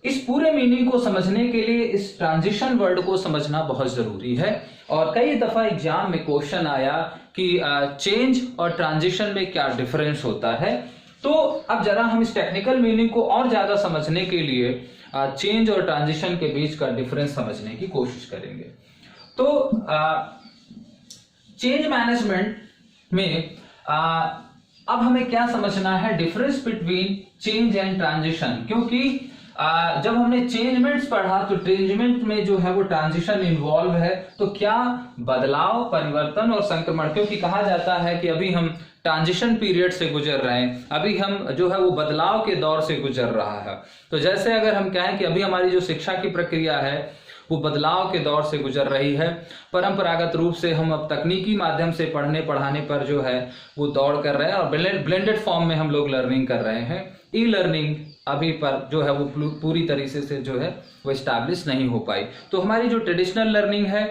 [SPEAKER 1] इस पूरे मीनिंग को समझने के लिए इस ट्रांजिशन वर्ड को समझना बहुत जरूरी है। और कई दफा एग्जाम में क्वेश्चन आया कि चेंज और ट्रांजिशन में क्या डिफरेंस होता है। तो अब जरा हम इस टेक्निकल मीनिंग को और ज्यादा समझने के लिए चेंज और ट्रांजिशन के बीच का डिफरेंस समझने की कोशिश करेंगे। तो चेंज मैनेजमेंट में अब हमें क्या समझना है, difference between change and transition. क्योंकि जब हमने चेंजमेंट्स पढ़ा तो चेंजमेंट में जो है वो ट्रांजिशन इन्वॉल्व है। तो क्या बदलाव, परिवर्तन और संक्रमण, क्योंकि कहा जाता है कि अभी हम ट्रांजिशन पीरियड से गुजर रहे हैं, अभी हम जो है वो बदलाव के दौर से गुजर रहा है। तो जैसे अगर हम कहें कि अभी हमारी जो शिक्षा की प्रक्रिया है वो बदलाव के दौर से गुजर रही है। परंपरागत रूप से हम अब तकनीकी माध्यम से पढ़ने पढ़ाने पर जो है वो दौड़ कर रहे हैं और ब्लेंडेड फॉर्म में हम लोग लर्निंग कर रहे हैं। ई लर्निंग अभी पर जो है वो पूरी तरीके से जो है वो एस्टैब्लिश नहीं हो पाई। तो हमारी जो ट्रेडिशनल लर्निंग है,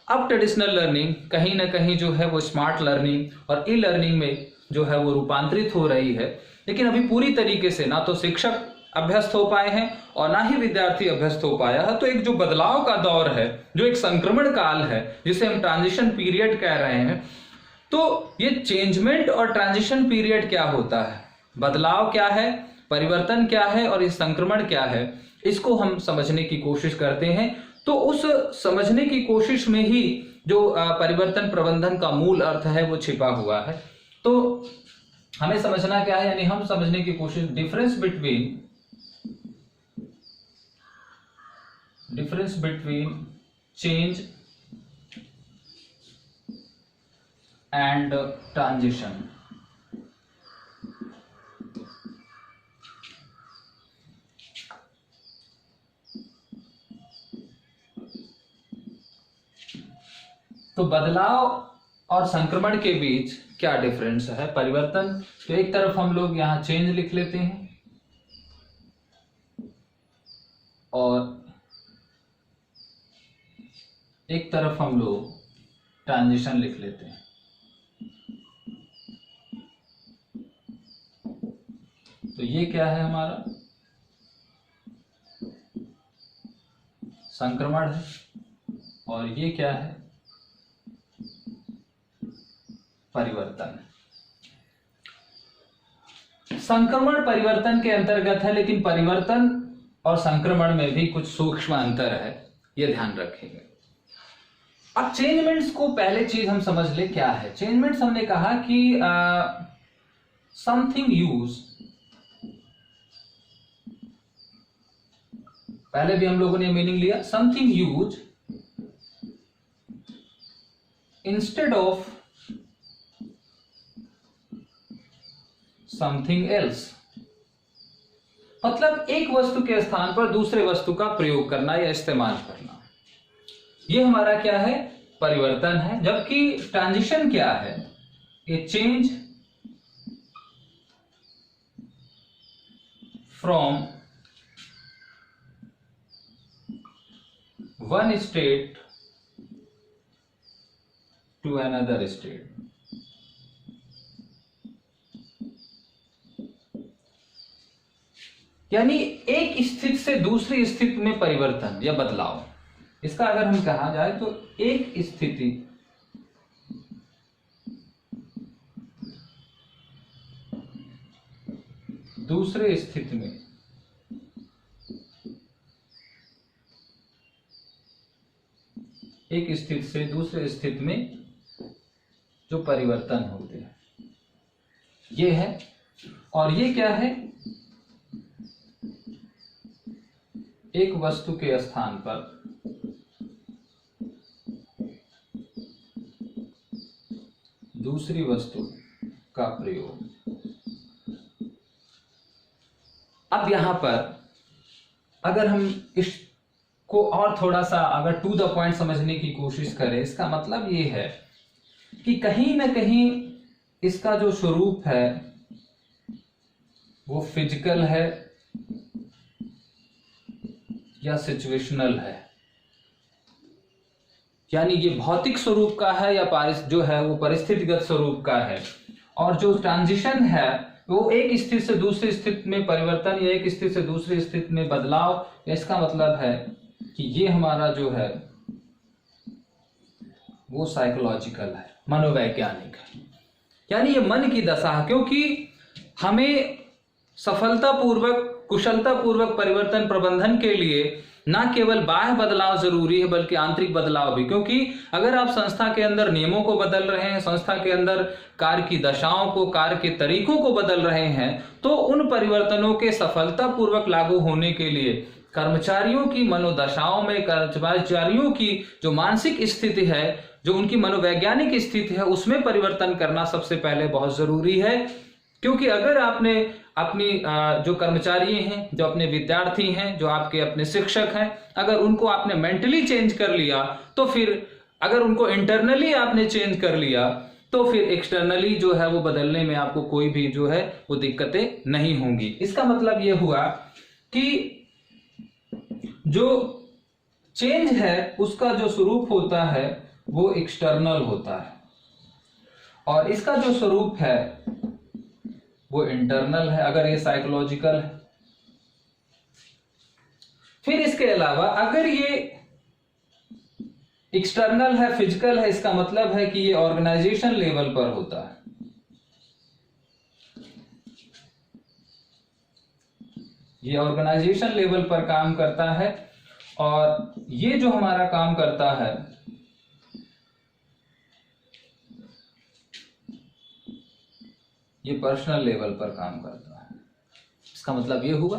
[SPEAKER 1] अब ट्रेडिशनल लर्निंग कहीं ना कहीं जो है वो स्मार्ट लर्निंग और ई लर्निंग में जो है वो रूपांतरित हो रही है, लेकिन अभी पूरी तरीके से ना तो शिक्षक अभ्यस्त हो पाए हैं और ना ही विद्यार्थी अभ्यस्त हो पाया है। तो एक जो बदलाव का दौर है, जो एक संक्रमण काल है जिसे हम ट्रांजिशन पीरियड कह रहे हैं, तो ये चेंजमेंट और ट्रांजिशन पीरियड क्या होता है, बदलाव क्या है, परिवर्तन क्या है और इस संक्रमण क्या है, इसको हम समझने की कोशिश करते हैं। तो उस समझने की कोशिश में ही जो परिवर्तन प्रबंधन का मूल अर्थ है वो छिपा हुआ है। तो हमें समझना क्या है, यानी हम समझने की कोशिश difference between change and transition. तो बदलाव और संक्रमण के बीच क्या डिफरेंस है, परिवर्तन। तो एक तरफ हम लोग यहां चेंज लिख लेते हैं और एक तरफ हम लोग ट्रांजिशन लिख लेते हैं। तो ये क्या है, हमारा संक्रमण है और ये क्या है, परिवर्तन। संक्रमण परिवर्तन के अंतर्गत है, लेकिन परिवर्तन और संक्रमण में भी कुछ सूक्ष्म अंतर है, ये ध्यान रखेंगे। अब चेंजमेंट्स को पहले चीज हम समझ ले क्या है। चेंजमेंट्स हमने कहा कि समथिंग यूज, पहले भी हम लोगों ने मीनिंग लिया, something use instead of something else. मतलब एक वस्तु के स्थान पर दूसरे वस्तु का प्रयोग करना या इस्तेमाल करना, ये हमारा क्या है, परिवर्तन है। जबकि ट्रांजिशन क्या है, a change from one state to another state. यानी एक स्थिति से दूसरी स्थिति में परिवर्तन या बदलाव। इसका अगर हम कहा जाए तो एक स्थिति दूसरे स्थिति में एक स्थिति से दूसरे स्थिति में जो परिवर्तन होते हैं, ये है। और ये क्या है, एक वस्तु के स्थान पर दूसरी वस्तु का प्रयोग। अब यहां पर अगर हम इसको और थोड़ा सा अगर टू द पॉइंट समझने की कोशिश करें, इसका मतलब ये है कि कहीं ना कहीं इसका जो स्वरूप है वो फिजिकल है या सिचुएशनल है। यानी ये भौतिक स्वरूप का है या जो है वो परिस्थितिगत स्वरूप का है। और जो ट्रांजिशन है वो एक स्थिति से दूसरी स्थिति में परिवर्तन या एक स्थिति से दूसरी स्थिति में बदलाव। इसका मतलब है कि ये हमारा जो है वो साइकोलॉजिकल है, मनोवैज्ञानिक है। यानी ये मन की दशा है, क्योंकि हमें सफलतापूर्वक कुशलतापूर्वक परिवर्तन प्रबंधन के लिए ना केवल बाह्य बदलाव जरूरी है बल्कि आंतरिक बदलाव भी। क्योंकि अगर आप संस्था के अंदर नियमों को बदल रहे हैं, संस्था के अंदर कार्य की दशाओं को, कार्य के तरीकों को बदल रहे हैं, तो उन परिवर्तनों के सफलतापूर्वक लागू होने के लिए कर्मचारियों की मनोदशाओं में, कर्मचारियों की जो मानसिक स्थिति है, जो उनकी मनोवैज्ञानिक स्थिति है, उसमें परिवर्तन करना सबसे पहले बहुत जरूरी है। क्योंकि अगर आपने अपनी जो कर्मचारी हैं, जो अपने विद्यार्थी हैं, जो आपके अपने शिक्षक हैं, अगर उनको आपने मेंटली चेंज कर लिया तो फिर अगर उनको इंटरनली आपने चेंज कर लिया तो फिर एक्सटर्नली जो है वो बदलने में आपको कोई भी जो है वो दिक्कतें नहीं होंगी। इसका मतलब ये हुआ कि जो चेंज है उसका जो स्वरूप होता है वो एक्सटर्नल होता है और इसका जो स्वरूप है वो इंटरनल है, अगर ये साइकोलॉजिकल है। फिर इसके अलावा अगर ये एक्सटर्नल है, फिजिकल है, इसका मतलब है कि ये ऑर्गेनाइजेशन लेवल पर होता है। ये ऑर्गेनाइजेशन लेवल पर काम करता है और ये जो हमारा काम करता है ये पर्सनल लेवल पर काम करता है। इसका मतलब ये हुआ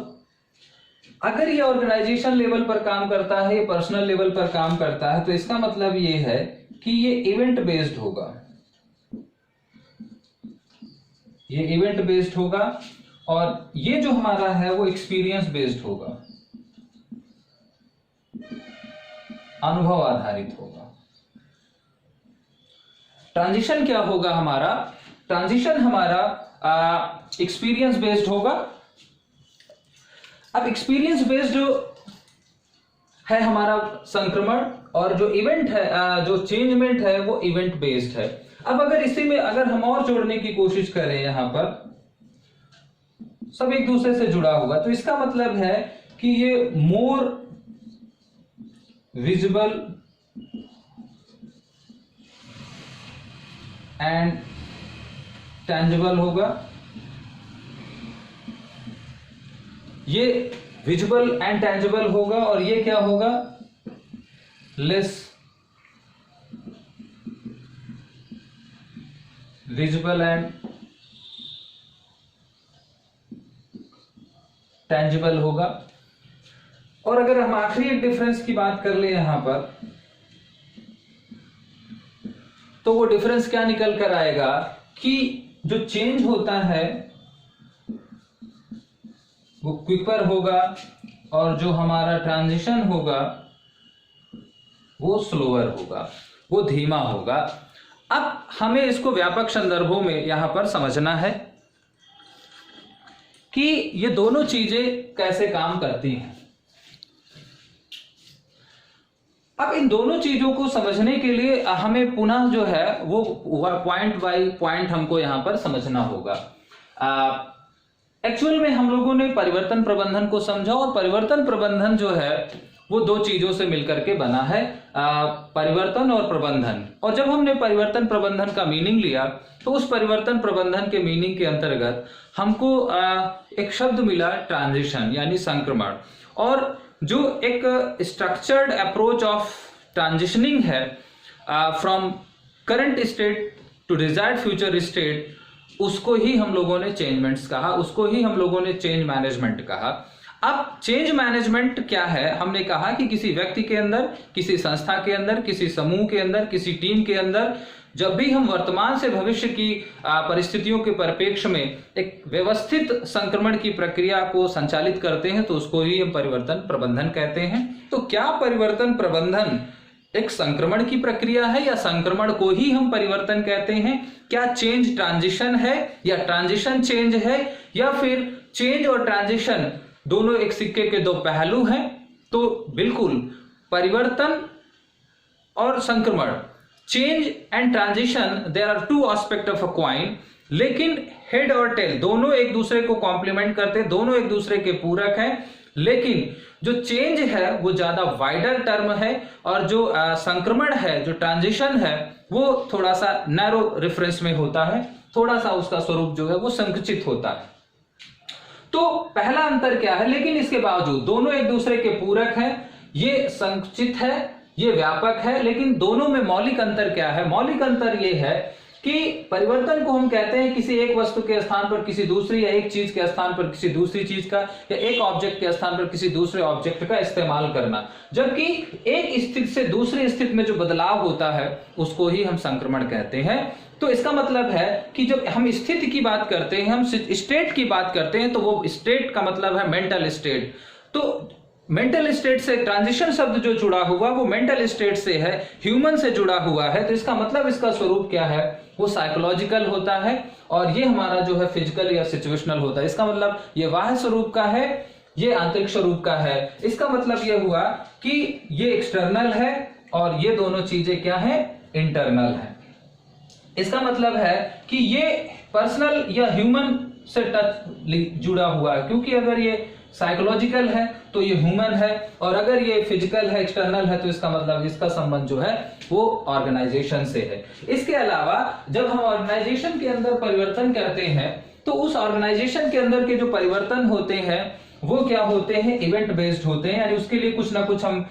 [SPEAKER 1] अगर ये ऑर्गेनाइजेशन लेवल पर काम करता है, ये पर्सनल लेवल पर काम करता है, तो इसका मतलब ये है कि ये इवेंट बेस्ड होगा। ये इवेंट बेस्ड होगा और ये जो हमारा है वो एक्सपीरियंस बेस्ड होगा, अनुभव आधारित होगा। ट्रांजिशन क्या होगा हमारा? ट्रांजिशन हमारा एक्सपीरियंस बेस्ड होगा। अब एक्सपीरियंस बेस्ड है हमारा संक्रमण और जो इवेंट है, जो चेंजमेंट है वो इवेंट बेस्ड है। अब अगर इसी में अगर हम और जोड़ने की कोशिश करें, यहां पर सब एक दूसरे से जुड़ा हुआ, तो इसका मतलब है कि ये मोर विजिबल एंड टैंजिबल होगा। ये विजिबल एंड टैंजिबल होगा और ये क्या होगा? लेस विजिबल एंड टैंजिबल होगा। और अगर हम आखिरी एक डिफरेंस की बात कर ले यहां पर, तो वो डिफरेंस क्या निकल कर आएगा कि जो चेंज होता है वो क्विकर होगा और जो हमारा ट्रांजिशन होगा वो स्लोअर होगा, वो धीमा होगा। अब हमें इसको व्यापक संदर्भों में यहां पर समझना है कि ये दोनों चीजें कैसे काम करती हैं। अब इन दोनों चीजों को समझने के लिए हमें पुनः जो है वो पॉइंट बाय पॉइंट हमको यहां पर समझना होगा। एक्चुअल में हम लोगों ने परिवर्तन प्रबंधन को समझा और परिवर्तन प्रबंधन जो है वो दो चीजों से मिलकर के बना है, परिवर्तन और प्रबंधन। और जब हमने परिवर्तन प्रबंधन का मीनिंग लिया तो उस परिवर्तन प्रबंधन के मीनिंग के अंतर्गत हमको एक शब्द मिला ट्रांजिशन यानी संक्रमण। और जो एक स्ट्रक्चर्ड अप्रोच ऑफ ट्रांजिशनिंग है from current state to desired future state, उसको ही हम लोगों ने चेंजमेंट्स कहा, उसको ही हम लोगों ने चेंज मैनेजमेंट कहा। अब चेंज मैनेजमेंट क्या है? हमने कहा कि किसी व्यक्ति के अंदर, किसी संस्था के अंदर, किसी समूह के अंदर, किसी टीम के अंदर जब भी हम वर्तमान से भविष्य की परिस्थितियों के परिप्रेक्ष्य में एक व्यवस्थित संक्रमण की प्रक्रिया को संचालित करते हैं तो उसको ही हम परिवर्तन प्रबंधन कहते हैं। तो क्या परिवर्तन प्रबंधन एक संक्रमण की प्रक्रिया है या संक्रमण को ही हम परिवर्तन कहते हैं? क्या चेंज ट्रांजिशन है या ट्रांजिशन चेंज है, या फिर चेंज और ट्रांजिशन दोनों एक सिक्के के दो पहलू हैं? तो बिल्कुल, परिवर्तन और संक्रमण, change and transition, there are two aspect of a coin, लेकिन हेड और टेल दोनों एक दूसरे को कॉम्प्लीमेंट करते हैं, दोनों एक दूसरे के पूरक हैं। लेकिन जो चेंज है वो ज्यादा वाइडर टर्म है और जो संक्रमण है, जो ट्रांजिशन है, वो थोड़ा सा नैरो रेफरेंस में होता है, थोड़ा सा उसका स्वरूप जो है वो संकुचित होता है। तो पहला अंतर क्या है? लेकिन इसके बावजूद दोनों एक दूसरे के पूरक हैं, ये संकुचित है, ये व्यापक है, लेकिन दोनों में मौलिक अंतर क्या है? मौलिक अंतर ये है कि परिवर्तन को हम कहते हैं किसी एक वस्तु के स्थान पर किसी दूसरी, या एक चीज के स्थान पर किसी दूसरी चीज का, या एक ऑब्जेक्ट के स्थान पर किसी दूसरे ऑब्जेक्ट का इस्तेमाल करना। जबकि एक स्थिति से दूसरी स्थिति में जो बदलाव होता है उसको ही हम संक्रमण कहते हैं। तो इसका मतलब है कि जब हम स्थिति की बात करते हैं, हम स्टेट की बात करते हैं, तो वो स्टेट का मतलब है मेंटल स्टेट। तो मेंटल स्टेट से ट्रांजिशन शब्द जो जुड़ा हुआ वो मेंटल स्टेट से है, ह्यूमन से जुड़ा हुआ है। तो इसका मतलब इसका स्वरूप क्या है, वो साइकोलॉजिकल होता है और ये हमारा जो है फिजिकल या सिचुएशनल होता है। इसका मतलब ये बाह्य स्वरूप का है, ये आंतरिक स्वरूप का है। इसका मतलब ये हुआ कि ये एक्सटर्नल है और ये दोनों चीजें क्या है, इंटरनल है। इसका मतलब है कि ये पर्सनल या ह्यूमन से टच जुड़ा हुआ है, क्योंकि अगर ये साइकोलॉजिकल है तो ये ह्यूमन है, और अगर ये फिजिकल है, एक्सटर्नल है, तो इसका मतलब इसका संबंध जो है वो ऑर्गेनाइजेशन से है। इसके अलावा जब हम ऑर्गेनाइजेशन के अंदर परिवर्तन करते हैं तो उस ऑर्गेनाइजेशन के अंदर के जो परिवर्तन होते हैं वो क्या होते हैं, इवेंट बेस्ड होते हैं, यानी उसके लिए कुछ ना कुछ हम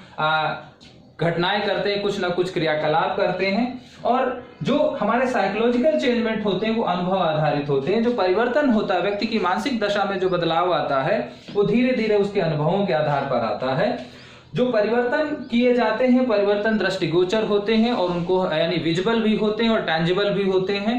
[SPEAKER 1] घटनाएं करते हैं, कुछ ना कुछ क्रियाकलाप करते हैं। और जो हमारे साइकोलॉजिकल चेंजमेंट होते हैं वो अनुभव आधारित होते हैं। जो परिवर्तन होता है, व्यक्ति की मानसिक दशा में जो बदलाव आता है वो धीरे धीरे उसके अनुभवों के आधार पर आता है। जो परिवर्तन किए जाते हैं, परिवर्तन दृष्टिगोचर होते हैं और उनको यानी विजिबल भी होते हैं और टैंजिबल भी होते हैं,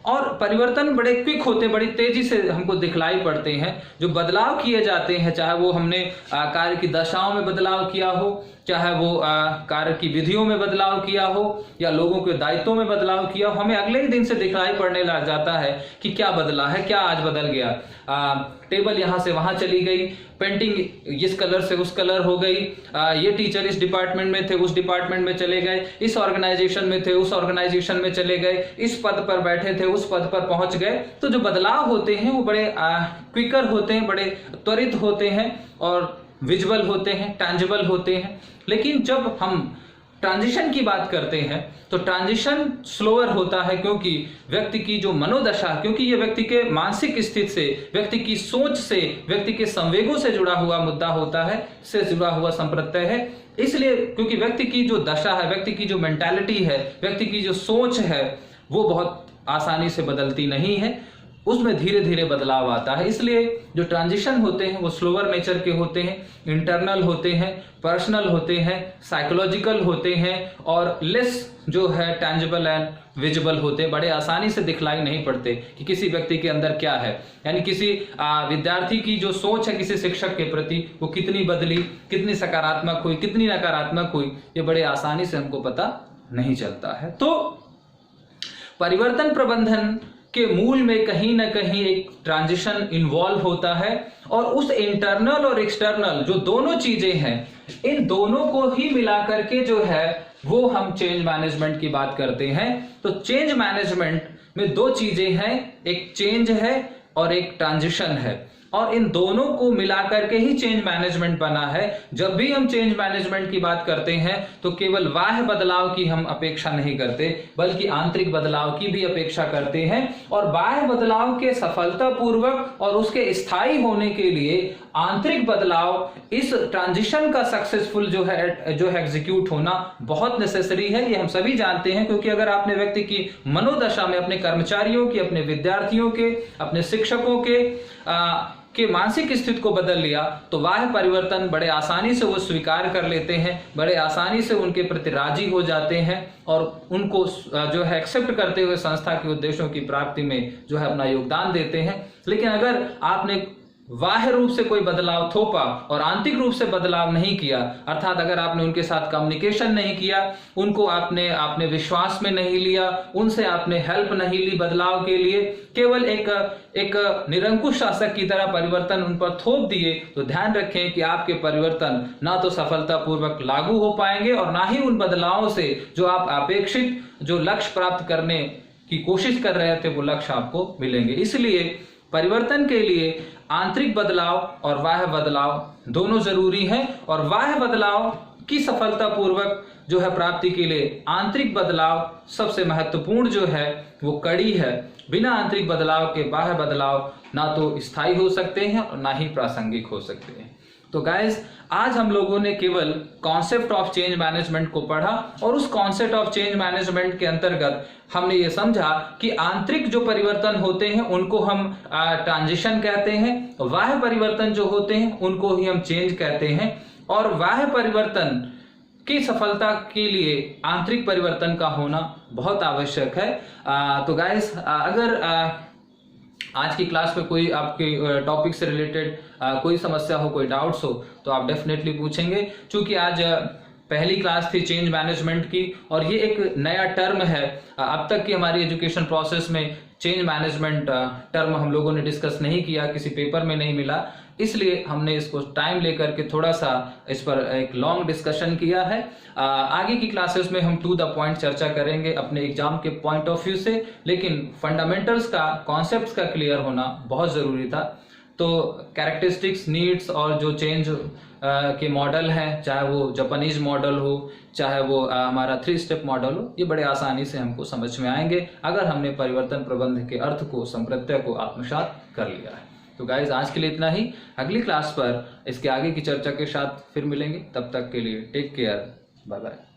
[SPEAKER 1] और परिवर्तन बड़े क्विक होते हैं, बड़ी तेजी से हमको दिखलाई पड़ते हैं। जो बदलाव किए जाते हैं, चाहे वो हमने कार्य की दशाओं में बदलाव किया हो, चाहे वो कार्य की विधियों में बदलाव किया हो या लोगों के दायित्वों में बदलाव किया हो, हमें अगले ही दिन से दिखलाई पड़ने लग जाता है कि क्या बदला है, क्या आज बदल गया। टेबल यहाँ से वहां चली गई, पेंटिंग इस कलर से उस कलर हो गई, ये टीचर इस डिपार्टमेंट में थे उस डिपार्टमेंट में चले गए, इस ऑर्गेनाइजेशन में थे उस ऑर्गेनाइजेशन में चले गए, इस पद पर बैठे थे उस पद पर पहुंच गए। तो जो बदलाव होते हैं वो बड़े क्विकर होते हैं, बड़े त्वरित होते हैं और विजुअल होते हैं, टैंजिबल होते हैं। लेकिन जब हम ट्रांजिशन की बात करते हैं तो ट्रांजिशन स्लोअर होता है, क्योंकि व्यक्ति की जो मनोदशा, क्योंकि ये व्यक्ति के मानसिक स्थिति से, व्यक्ति की सोच से, व्यक्ति के संवेगों से जुड़ा हुआ मुद्दा होता है, से जुड़ा हुआ संप्रत्यय है। इसलिए क्योंकि व्यक्ति की जो दशा है, व्यक्ति की जो मेंटालिटी है, व्यक्ति की जो सोच है वो बहुत आसानी से बदलती नहीं है, उसमें धीरे धीरे बदलाव आता है। इसलिए जो ट्रांजिशन होते हैं वो स्लोअर नेचर के होते हैं, इंटरनल होते हैं, पर्सनल होते हैं, साइकोलॉजिकल होते हैं और लेस जो है टैंजिबल एंड विजिबल होते हैं। बड़े आसानी से दिखलाई नहीं पड़ते कि किसी व्यक्ति के अंदर क्या है, यानी किसी विद्यार्थी की जो सोच है किसी शिक्षक के प्रति वो कितनी बदली, कितनी सकारात्मक हुई, कितनी नकारात्मक हुई, ये बड़े आसानी से हमको पता नहीं चलता है। तो परिवर्तन प्रबंधन के मूल में कहीं ना कहीं एक ट्रांजिशन इन्वॉल्व होता है, और उस इंटरनल और एक्सटर्नल जो दोनों चीजें हैं, इन दोनों को ही मिलाकर के जो है वो हम चेंज मैनेजमेंट की बात करते हैं। तो चेंज मैनेजमेंट में दो चीजें हैं, एक चेंज है और एक ट्रांजिशन है, और इन दोनों को मिलाकर के ही चेंज मैनेजमेंट बना है। जब भी हम चेंज मैनेजमेंट की बात करते हैं तो केवल बाह्य बदलाव की हम अपेक्षा नहीं करते, बल्कि आंतरिक बदलाव की भी अपेक्षा करते हैं। और बाह्य बदलाव के सफलतापूर्वक और उसके स्थायी होने के लिए आंतरिक बदलाव, इस ट्रांजिशन का सक्सेसफुल जो है एग्जीक्यूट होना बहुत नेसेसरी है। ये हम सभी जानते हैं, क्योंकि अगर आपने व्यक्ति की मनोदशा में अपने कर्मचारियों की, अपने विद्यार्थियों के, अपने शिक्षकों के मानसिक स्थिति को बदल लिया तो बाह्य परिवर्तन बड़े आसानी से वो स्वीकार कर लेते हैं, बड़े आसानी से उनके प्रति राजी हो जाते हैं और उनको जो है एक्सेप्ट करते हुए संस्था के उद्देश्यों की प्राप्ति में जो है अपना योगदान देते हैं। लेकिन अगर आपने बाह्य रूप से कोई बदलाव थोपा और आंतरिक रूप से बदलाव नहीं किया, अर्थात अगर आपने उनके साथ कम्युनिकेशन नहीं किया, उनको आपने विश्वास में नहीं लिया, उनसे आपने हेल्प नहीं ली बदलाव के लिए, केवल एक निरंकुश शासक की तरह परिवर्तन उन पर थोप दिए, तो ध्यान रखें कि आपके परिवर्तन ना तो सफलतापूर्वक लागू हो पाएंगे और ना ही उन बदलावों से जो आप अपेक्षित जो लक्ष्य प्राप्त करने की कोशिश कर रहे थे वो लक्ष्य आपको मिलेंगे। इसलिए परिवर्तन के लिए आंतरिक बदलाव और बाह्य बदलाव दोनों जरूरी हैं, और बाह्य बदलाव की सफलतापूर्वक जो है प्राप्ति के लिए आंतरिक बदलाव सबसे महत्वपूर्ण जो है वो कड़ी है। बिना आंतरिक बदलाव के बाह्य बदलाव ना तो स्थायी हो सकते हैं और ना ही प्रासंगिक हो सकते हैं। तो गाइस, आज हम लोगों ने केवल कॉन्सेप्ट ऑफ चेंज मैनेजमेंट को पढ़ा, और उस कॉन्सेप्ट ऑफ चेंज मैनेजमेंट के अंतर्गत हमने ये समझा कि आंतरिक जो परिवर्तन होते हैं उनको हम ट्रांजिशन कहते हैं, बाह्य परिवर्तन जो होते हैं उनको ही हम चेंज कहते हैं। और बाह्य परिवर्तन की सफलता के लिए आंतरिक परिवर्तन का होना बहुत आवश्यक है। तो गाइस, अगर आज की क्लास में कोई आपके टॉपिक से रिलेटेड कोई समस्या हो, कोई डाउट्स हो, तो आप डेफिनेटली पूछेंगे। क्योंकि आज पहली क्लास थी चेंज मैनेजमेंट की और ये एक नया टर्म है। अब तक की हमारी एजुकेशन प्रोसेस में चेंज मैनेजमेंट टर्म हम लोगों ने डिस्कस नहीं किया, किसी पेपर में नहीं मिला, इसलिए हमने इसको टाइम लेकर के थोड़ा सा इस पर एक लॉन्ग डिस्कशन किया है। आगे की क्लासेस में हम टू द पॉइंट चर्चा करेंगे अपने एग्जाम के पॉइंट ऑफ व्यू से, लेकिन फंडामेंटल्स का, कॉन्सेप्ट्स का क्लियर होना बहुत ज़रूरी था। तो कैरेक्टरिस्टिक्स, नीड्स और जो चेंज के मॉडल हैं, चाहे वो जापानीज मॉडल हो, चाहे वो हमारा 3 स्टेप मॉडल हो, ये बड़े आसानी से हमको समझ में आएंगे अगर हमने परिवर्तन प्रबंध के अर्थ को, संप्रत्यय को आत्मसात कर लिया है। तो गाइज, आज के लिए इतना ही। अगली क्लास पर इसके आगे की चर्चा के साथ फिर मिलेंगे। तब तक के लिए टेक केयर, बाय बाय।